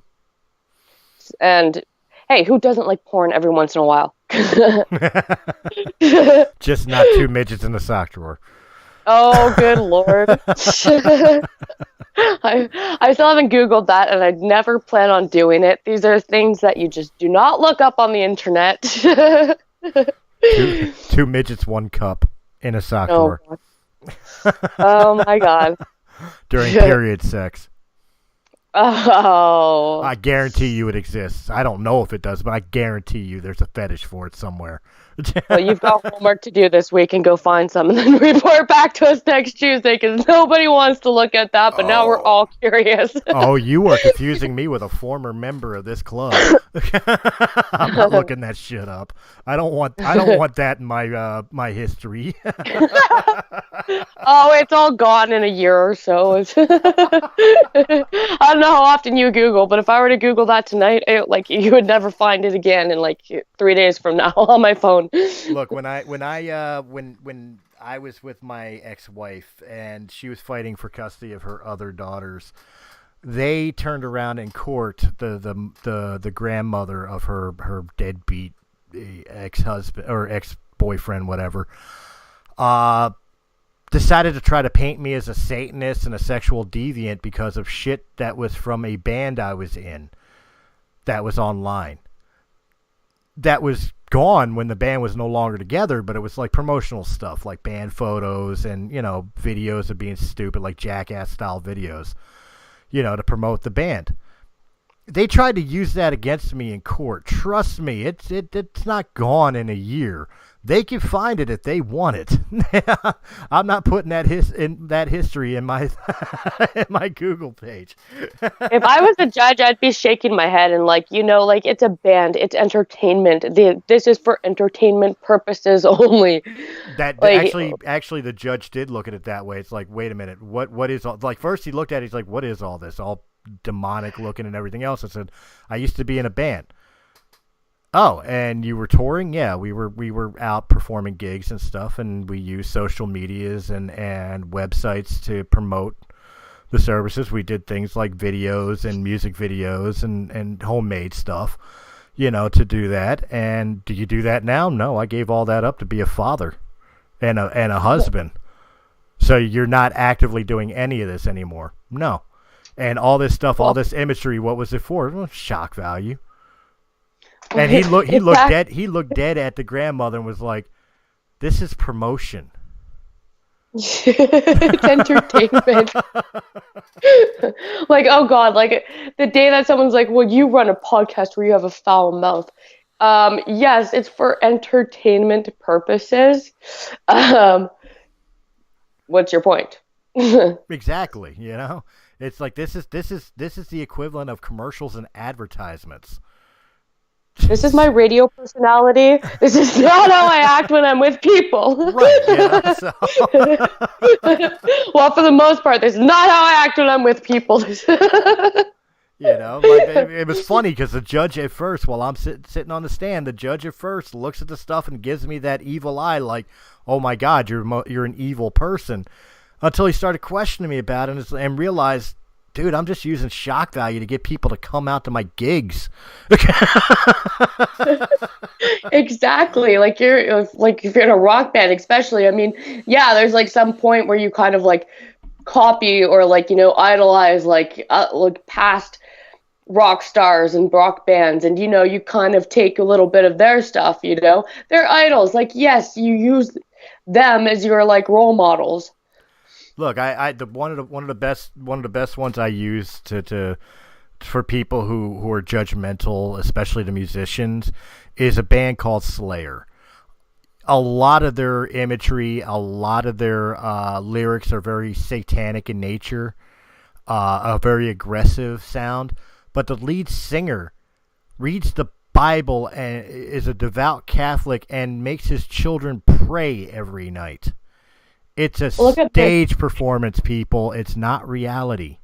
And, hey, who doesn't like porn every once in a while? Just not two midgets in the sock drawer. Oh, good Lord. I still haven't Googled that, and I never plan on doing it. These are things that you just do not look up on the internet. Two midgets, one cup in a sock drawer. Oh, my God. During period sex. Oh. I guarantee you it exists. I don't know if it does, but I guarantee you there's a fetish for it somewhere. Well, you've got homework to do this week and go find some and then report back to us next Tuesday because nobody wants to look at that, but now we're Oh. all curious. Oh, you are confusing me with a former member of this club. I'm not looking that shit up. I don't want that in my history. Oh, it's all gone in a year or so. I don't know how often you Google, but if I were to Google that tonight, like you would never find it again in like 3 days from now on my phone. Look, when I was with my ex-wife and she was fighting for custody of her other daughters, they turned around in court the grandmother of her deadbeat ex-husband or ex-boyfriend, whatever, decided to try to paint me as a Satanist and a sexual deviant because of shit that was from a band I was in that was online. That was gone when the band was no longer together, but it was like promotional stuff, like band photos and, videos of being stupid, like Jackass style videos, to promote the band. They tried to use that against me in court. Trust me, it's not gone in a year. They can find it if they want it. I'm not putting that history in my in my Google page. If I was a judge, I'd be shaking my head and like, it's a band, it's entertainment. This is for entertainment purposes only. That Like, actually, the judge did look at it that way. It's like, wait a minute, what is all? Like first he looked at it, he's like, what is all this? All demonic looking and everything else. I said, I used to be in a band. Oh, and you were touring? Yeah, we were out performing gigs and stuff, and we used social medias and websites to promote the services. We did things like videos and music videos and homemade stuff, to do that. And do you do that now? No, I gave all that up to be a father and a husband. So you're not actively doing any of this anymore. No. And all this stuff, all this imagery, what was it for? Well, shock value. And he looked dead at the grandmother and was like, "This is promotion." it's entertainment. Like, oh God, like the day that someone's like, well, you run a podcast where you have a foul mouth. Yes, it's for entertainment purposes. What's your point? Exactly. It's like this is the equivalent of commercials and advertisements. This is my radio personality. This is not how I act when I'm with people. Right. So. Well, for the most part, this is not how I act when I'm with people. It was funny because the judge at first, while I'm sitting on the stand, the judge at first looks at the stuff and gives me that evil eye, like, "Oh my God, you're an evil person," until he started questioning me about it and realized, dude, I'm just using shock value to get people to come out to my gigs. Exactly. Like if you're in a rock band, especially. I mean, yeah, there's like some point where you kind of like copy or like idolize like past rock stars and rock bands, and you kind of take a little bit of their stuff. They're idols. Like, yes, you use them as your like role models. Look, one of the best ones I use to for people who are judgmental, especially the musicians, is a band called Slayer. A lot of their imagery, a lot of their lyrics are very satanic in nature, a very aggressive sound. But the lead singer reads the Bible and is a devout Catholic and makes his children pray every night. It's a stage performance, people. It's not reality.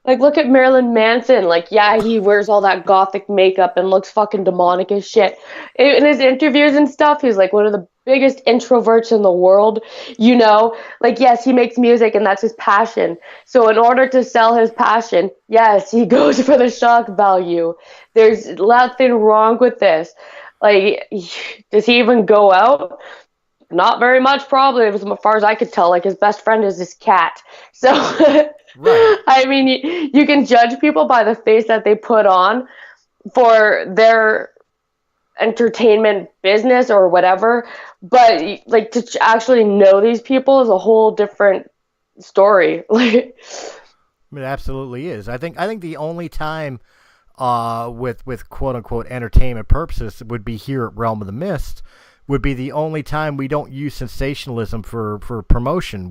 Like, look at Marilyn Manson. Like, yeah, he wears all that gothic makeup and looks fucking demonic as shit. In his interviews and stuff, he's like one of the biggest introverts in the world. Like, yes, he makes music and that's his passion. So in order to sell his passion, yes, he goes for the shock value. There's nothing wrong with this. Like, does he even go out? Not very much, probably, as far as I could tell. Like, his best friend is his cat. So, right. I mean, you can judge people by the face that they put on for their entertainment business or whatever. But, like, to actually know these people is a whole different story. Like, it absolutely is. I think the only time with quote unquote entertainment purposes would be here at Realm of the Mist, would be the only time we don't use sensationalism for promotion.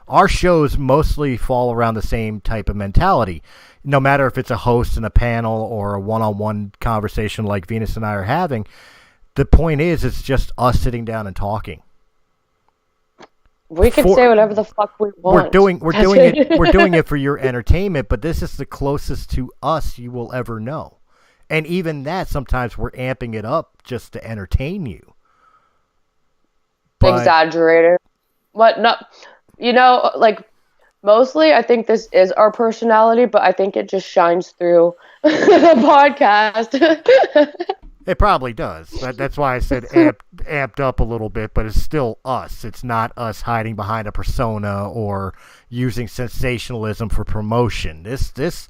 Our shows mostly fall around the same type of mentality. No matter if it's a host and a panel or a one-on-one conversation like Venus and I are having, the point is it's just us sitting down and talking. We can say whatever the fuck we want. We're doing it for your entertainment, but this is the closest to us you will ever know. And even that, sometimes we're amping it up just to entertain you. Exaggerated. But no, like, mostly I think this is our personality, but I think it just shines through the podcast. It probably does. That's why I said amped up a little bit, but it's still us. It's not us hiding behind a persona or using sensationalism for promotion. This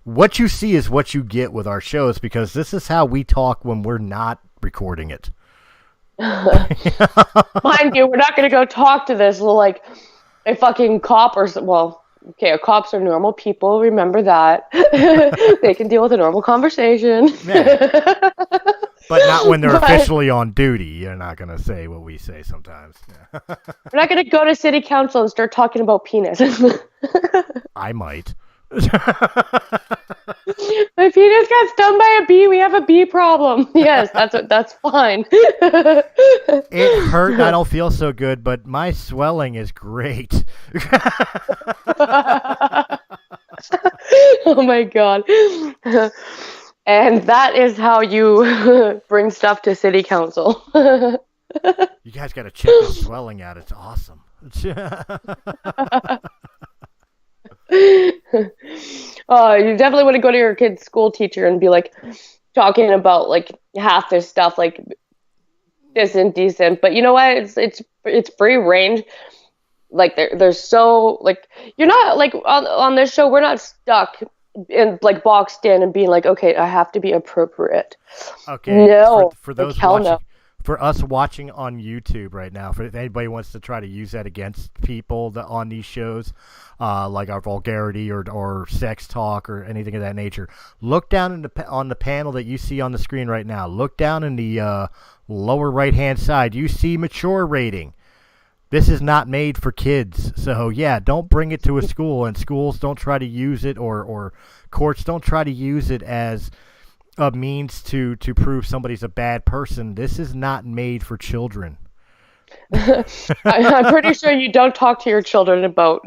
what you see is what you get with our shows, because this is how we talk when we're not recording it. Mind you, we're not going to go talk to this like a fucking cop or... Well, okay, cops are normal people. Remember that. They can deal with a normal conversation. Yeah. But not when they're officially on duty. You're not going to say what we say sometimes. We're not going to go to city council and start talking about penis. I might. My penis got stung by a bee. We have a bee problem. Yes, that's fine. It hurt. I don't feel so good, but my swelling is great. Oh my god. And that is how you bring stuff to city council. You guys got to check the swelling out. It's awesome. You definitely want to go to your kid's school teacher and be like talking about like half this stuff, like this indecent. But you know what? It's free range. Like there's so like you're not like on this show. We're not stuck and like boxed in and being like, okay, I have to be appropriate. Okay. No. For those hell watching, no. For us watching on YouTube right now, if anybody wants to try to use that against people on these shows, like our vulgarity or sex talk or anything of that nature, look down on the panel that you see on the screen right now. Look down in the lower right-hand side. You see mature rating. This is not made for kids. So, yeah, don't bring it to a school, and schools don't try to use it, or courts don't try to use it as a means to prove somebody's a bad person. This is not made for children. I'm pretty sure you don't talk to your children about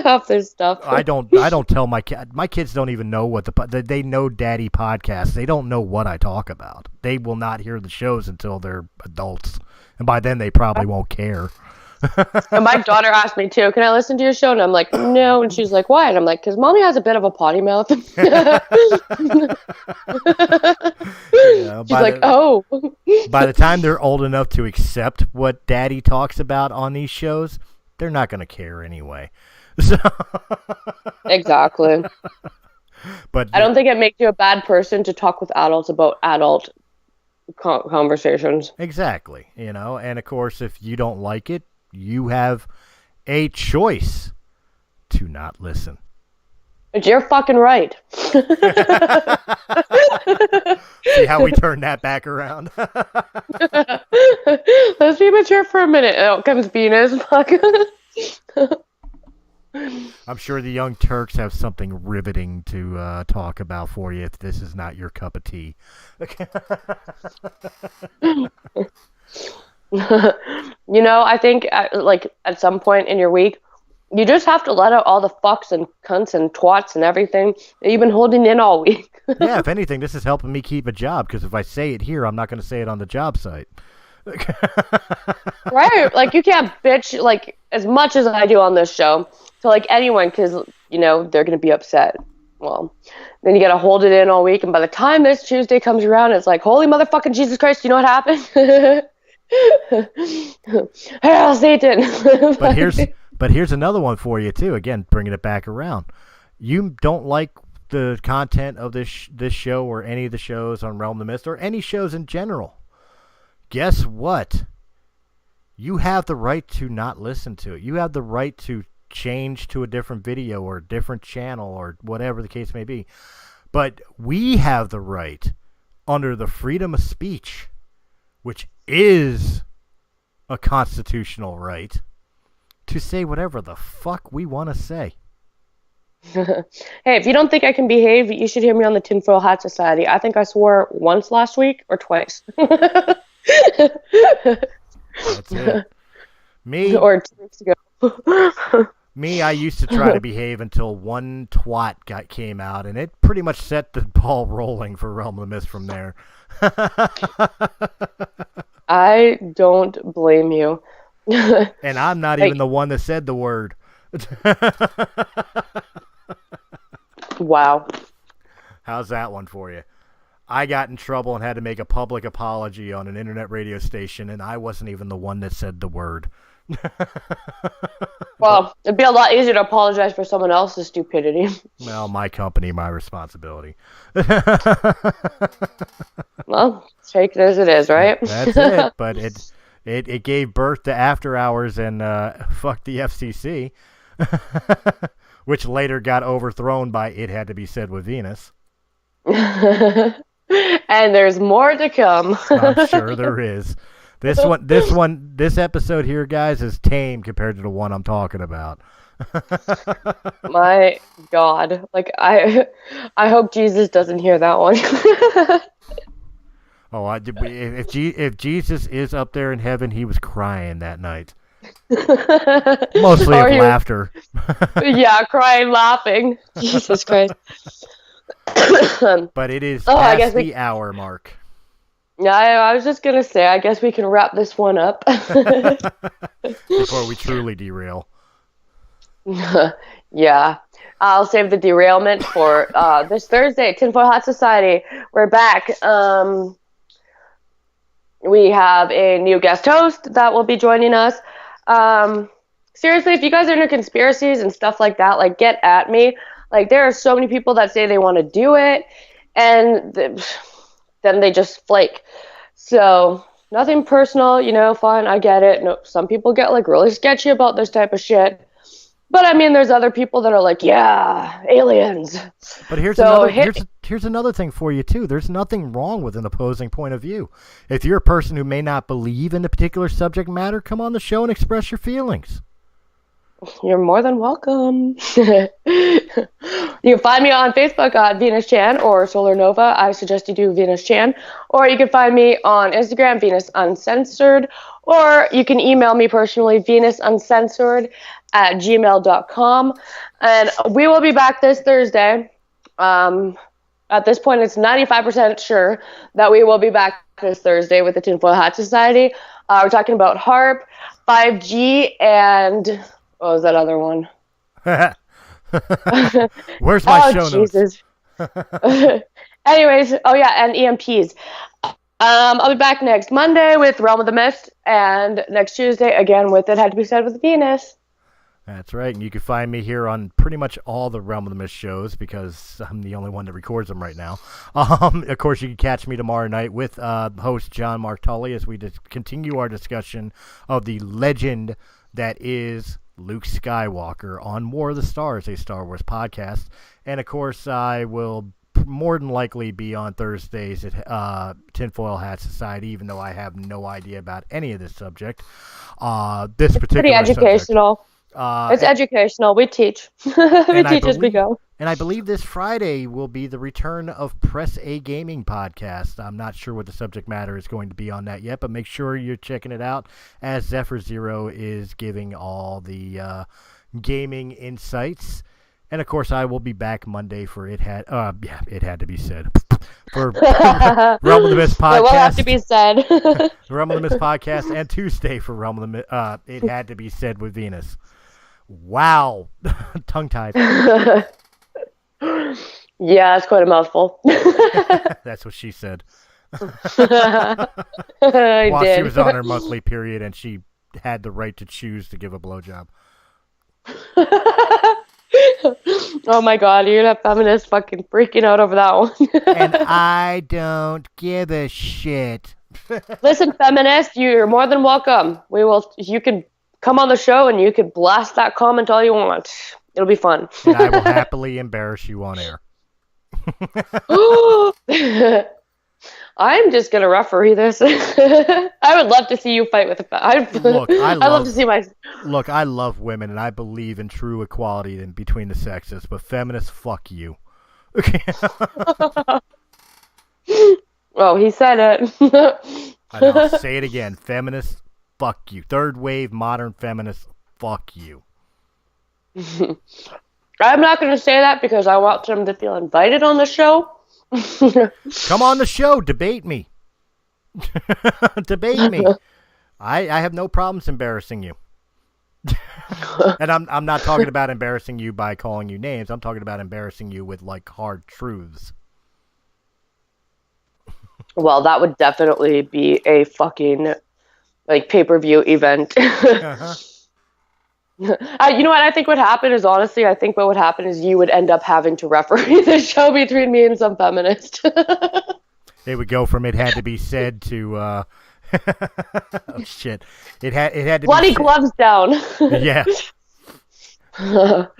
half this stuff. I don't tell my kids don't even know what they know daddy podcasts. They don't know what I talk about. They will not hear the shows until they're adults. And by then they probably won't care. And my daughter asked me too, can I listen to your show? And I'm like, no. And she's like, why? And I'm like, because mommy has a bit of a potty mouth. She's like, oh. By the time they're old enough to accept what daddy talks about on these shows, they're not going to care anyway. So. Exactly. But I don't think it makes you a bad person to talk with adults about adult conversations. Exactly. And of course, if you don't like it, you have a choice to not listen. But you're fucking right. See how we turn that back around? Let's be mature for a minute. Out comes Venus. I'm sure the Young Turks have something riveting to talk about for you if this is not your cup of tea. I think at some point in your week, you just have to let out all the fucks and cunts and twats and everything that you've been holding in all week. Yeah, if anything, this is helping me keep a job, because if I say it here, I'm not going to say it on the job site. Right, like you can't bitch like as much as I do on this show to like anyone, because they're going to be upset. Well, then you got to hold it in all week, and by the time this Tuesday comes around, it's like, holy motherfucking Jesus Christ, you know what happened? Hail Satan. But here's another one for you too. Again, bringing it back around. You don't like the content of this show or any of the shows on Realm of the Mist or any shows in general. Guess what? You have the right to not listen to it. You have the right to change to a different video or a different channel or whatever the case may be. But we have the right, under the freedom of speech, which is a constitutional right, to say whatever the fuck we want to say. Hey, if you don't think I can behave, you should hear me on the Tinfoil Hat Society. I think I swore once last week or twice. That's it. Me, or 2 weeks ago. I used to try to behave until one twat came out, and it pretty much set the ball rolling for Realm of the Mist from there. I don't blame you. And I'm not even the one that said the word. Wow. How's that one for you? I got in trouble and had to make a public apology on an internet radio station, and I wasn't even the one that said the word. Well, it'd be a lot easier to apologize for someone else's stupidity. Well, my company, my responsibility. Well, take it as it is, right? That's it. But it gave birth to After Hours and fuck the FCC, which later got overthrown by It Had to Be Said with Venus. And there's more to come. I'm sure there is. This episode here, guys, is tame compared to the one I'm talking about. My God, like I hope Jesus doesn't hear that one. Oh, if Jesus is up there in heaven, he was crying that night, mostly of laughter. Yeah, crying, laughing. Jesus Christ. But it is past the hour mark. Yeah, I was just gonna say, I guess we can wrap this one up before we truly derail. Yeah, I'll save the derailment for this Thursday. Tinfoil Hat Society, we're back. We have a new guest host that will be joining us. Seriously, if you guys are into conspiracies and stuff like that, like, get at me. Like, there are so many people that say they want to do it, and then they just flake. So, nothing personal, fine, I get it. No, some people get, like, really sketchy about this type of shit. But, I mean, there's other people that are like, yeah, aliens. But here's another thing for you, too. There's nothing wrong with an opposing point of view. If you're a person who may not believe in a particular subject matter, come on the show and express your feelings. You're more than welcome. You can find me on Facebook at Venus Chan or Solar Nova. I suggest you do Venus Chan. Or you can find me on Instagram, Venus Uncensored. Or you can email me personally, venusuncensored@gmail.com. And we will be back this Thursday. At this point, it's 95% sure that we will be back this Thursday with the Tinfoil Hat Society. We're talking about HARP, 5G, and what was that other one? Where's my show Jesus. Notes? Anyways, and EMPs. I'll be back next Monday with Realm of the Mist, and next Tuesday again with It Had to Be Said with Venus. That's right, and you can find me here on pretty much all the Realm of the Mist shows because I'm the only one that records them right now. Of course, you can catch me tomorrow night with host John Mark Tully as we continue our discussion of the legend that is Luke Skywalker on War of the Stars, a Star Wars podcast. And, of course, I will more than likely be on Thursdays at Tinfoil Hat Society, even though I have no idea about any of this subject. It's pretty educational. It's educational. We teach. We teach as we go. And I believe this Friday will be the return of Press A Gaming podcast. I'm not sure what the subject matter is going to be on that yet, but make sure you're checking it out as Zephyr Zero is giving all the gaming insights. And, of course, I will be back Monday for It Had to Be Said. For Realm of the Mist podcast. It will have to be said. Realm of the Mist podcast, and Tuesday for Realm of the Mist, It Had to Be Said with Venus. Wow. Tongue-tied. Yeah, it's quite a mouthful. That's what she said. While she was on her monthly period and she had the right to choose to give a blowjob. Oh my God, you're gonna have feminists fucking freaking out over that one. And I don't give a shit. Listen, feminists, you're more than welcome. You can come on the show and you can blast that comment all you want. It'll be fun. And I will happily embarrass you on air. I'm just gonna referee this. I would love to see you fight with Look, I'd love to see my. Look, I love women, and I believe in true equality between the sexes. But feminists, fuck you. Okay. Oh, he said it. And I'll say it again. Feminists, fuck you. Third wave modern feminists, fuck you. I'm not going to say that because I want them to feel invited on the show. Come on the show. Debate me. Debate me. I have no problems embarrassing you. And I'm not talking about embarrassing you by calling you names. I'm talking about embarrassing you with, like, hard truths. Well, that would definitely be a fucking, like, pay-per-view event. Uh-huh. You know what I think would happen is, honestly, I think what would happen is you would end up having to referee the show between me and some feminist. It would go from it had to be said to, oh shit. It had to bloody be gloves down. Yeah. It'll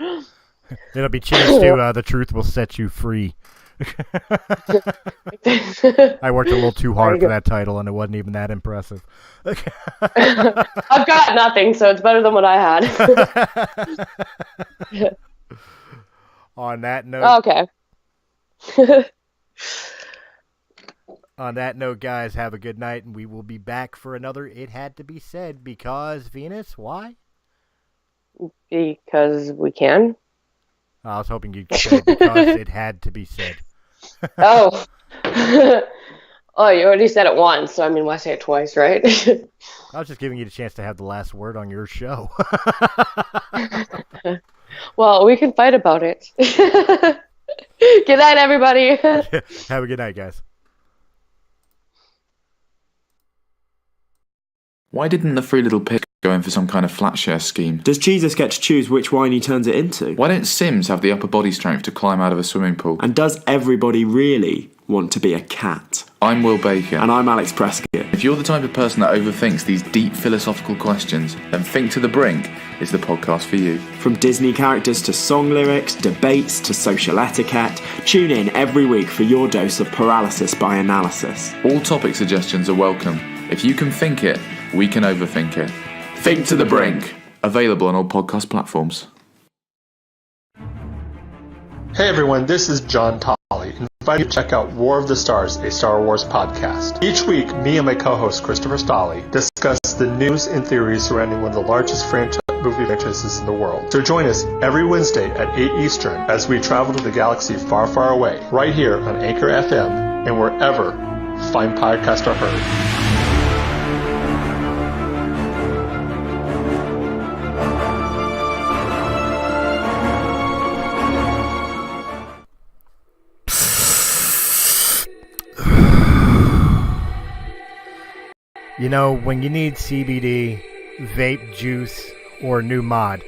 be changed to the truth will set you free. I worked a little too hard for that title, and it wasn't even that impressive. I've got nothing, so it's better than what I had. On that note, okay. On that note, guys, have a good night, and we will be back for another It Had to Be Said. Because, Venus, why? Because we can. I was hoping you'd say because it had to be said. Oh. Oh, you already said it once, so I mean, why say it twice, right? I was just giving you the chance to have the last word on your show. Well, we can fight about it. Good night, everybody. Have a good night, guys. Why didn't the Three Little Pigs go in for some kind of flat share scheme? Does Jesus get to choose which wine he turns it into? Why don't Sims have the upper body strength to climb out of a swimming pool? And does everybody really want to be a cat? I'm Will Baker. And I'm Alex Prescott. If you're the type of person that overthinks these deep philosophical questions, then Think to the Brink is the podcast for you. From Disney characters to song lyrics, debates to social etiquette, tune in every week for your dose of paralysis by analysis. All topic suggestions are welcome. If you can think it, we can overthink it. Think to the Brink. Available on all podcast platforms. Hey everyone, this is John Tolley, inviting you to check out War of the Stars, a Star Wars podcast. Each week, me and my co-host Christopher Stolley discuss the news and theories surrounding one of the largest movie franchises in the world. So join us every Wednesday at 8 Eastern as we travel to the galaxy far, far away, right here on Anchor FM and wherever fine podcasts are heard. You know, when you need CBD, vape juice, or a new mod,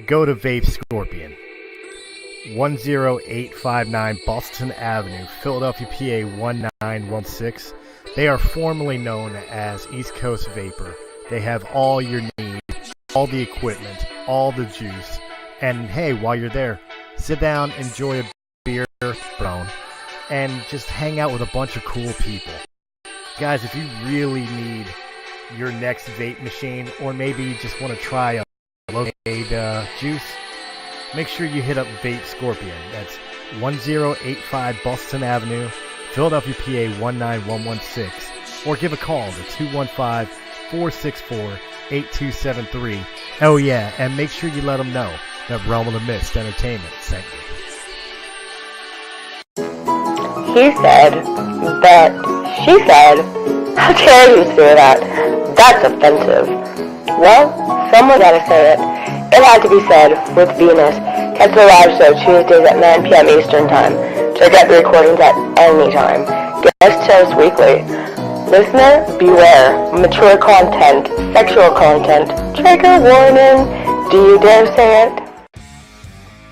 go to Vape Scorpion. 10859 Boston Avenue, Philadelphia, PA 1916. They are formerly known as East Coast Vapor. They have all your needs, all the equipment, all the juice. And hey, while you're there, sit down, enjoy a beer, and just hang out with a bunch of cool people. Guys, if you really need your next vape machine, or maybe you just want to try a low-grade juice, make sure you hit up Vape Scorpion. That's 1085 Boston Avenue, Philadelphia, PA 19116. Or give a call to 215-464-8273. Oh yeah, and make sure you let them know that Realm of the Mist Entertainment sent you. He said that she said, how dare you say that? That's offensive. Well, someone gotta say it. It had to be said with Venus. Catch the live show Tuesdays at 9 p.m. Eastern Time. Check out the recordings at any time. Guest host weekly. Listener, beware. Mature content, sexual content, trigger warning. Do you dare say it?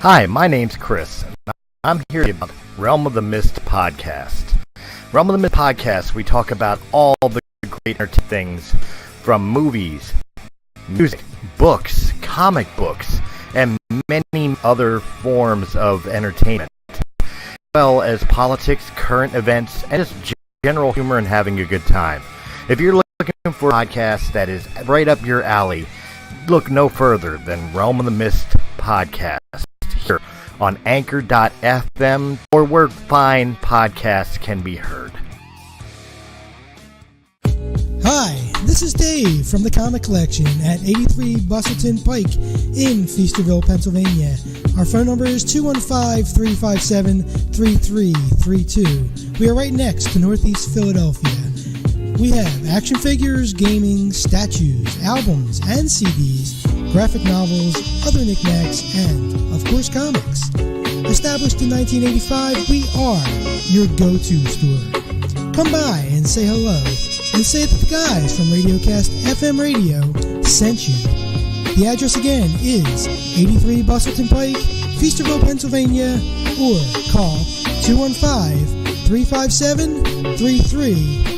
Hi, my name's Chris. I'm here about Realm of the Mist podcast. Realm of the Mist podcast, we talk about all the great things from movies, music, books, comic books, and many other forms of entertainment, as well as politics, current events, and just general humor and having a good time. If you're looking for a podcast that is right up your alley, look no further than Realm of the Mist podcast here on Anchor.fm or where fine podcasts can be heard. Hi, this is Dave from the Comic Collection at 83 Bustleton Pike in Feasterville, Pennsylvania. Our phone number is 215-357-3332. We are right next to Northeast Philadelphia. We have action figures, gaming, statues, albums, and CDs, graphic novels, other knickknacks, and, of course, comics. Established in 1985, we are your go-to store. Come by and say hello, and say that the guys from Radiocast FM Radio sent you. The address again is 83 Bustleton Pike, Feasterville, Pennsylvania, or call 215-357-3332.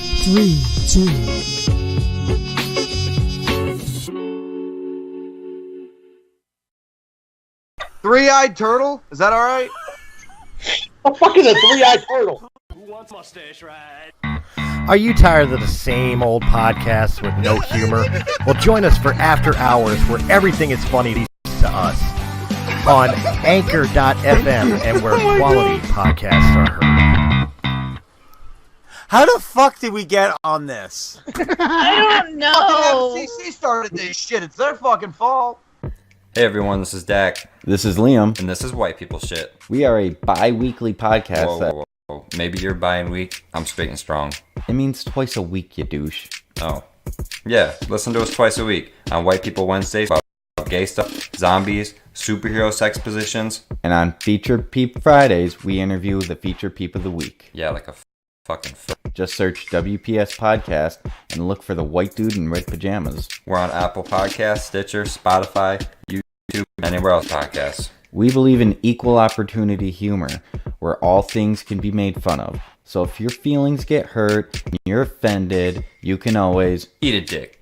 Three-eyed turtle? Is that alright? What the fuck is a three-eyed turtle? Who wants mustache ride? Are you tired of the same old podcasts with no humor? Well, join us for After Hours, where everything is funny to us on Anchor.fm and where quality podcasts are heard. How the fuck did we get on this? I don't know. Fucking FCC started this shit. It's their fucking fault. Hey everyone, this is Dak. This is Liam. And this is White People Shit. We are a bi-weekly podcast. Whoa. Maybe you're buying week. I'm straight and strong. It means twice a week, you douche. Oh. Yeah, listen to us twice a week on White People Wednesdays about gay stuff, zombies, superhero sex positions. And on Featured Peep Fridays, we interview the Featured Peep of the Week. Yeah, like a fucking Just search WPS Podcast and look for the white dude in red pajamas. We're on Apple Podcasts, Stitcher, Spotify, YouTube, and anywhere else podcasts. We believe in equal opportunity humor, where all things can be made fun of. So if your feelings get hurt and you're offended, you can always eat a dick.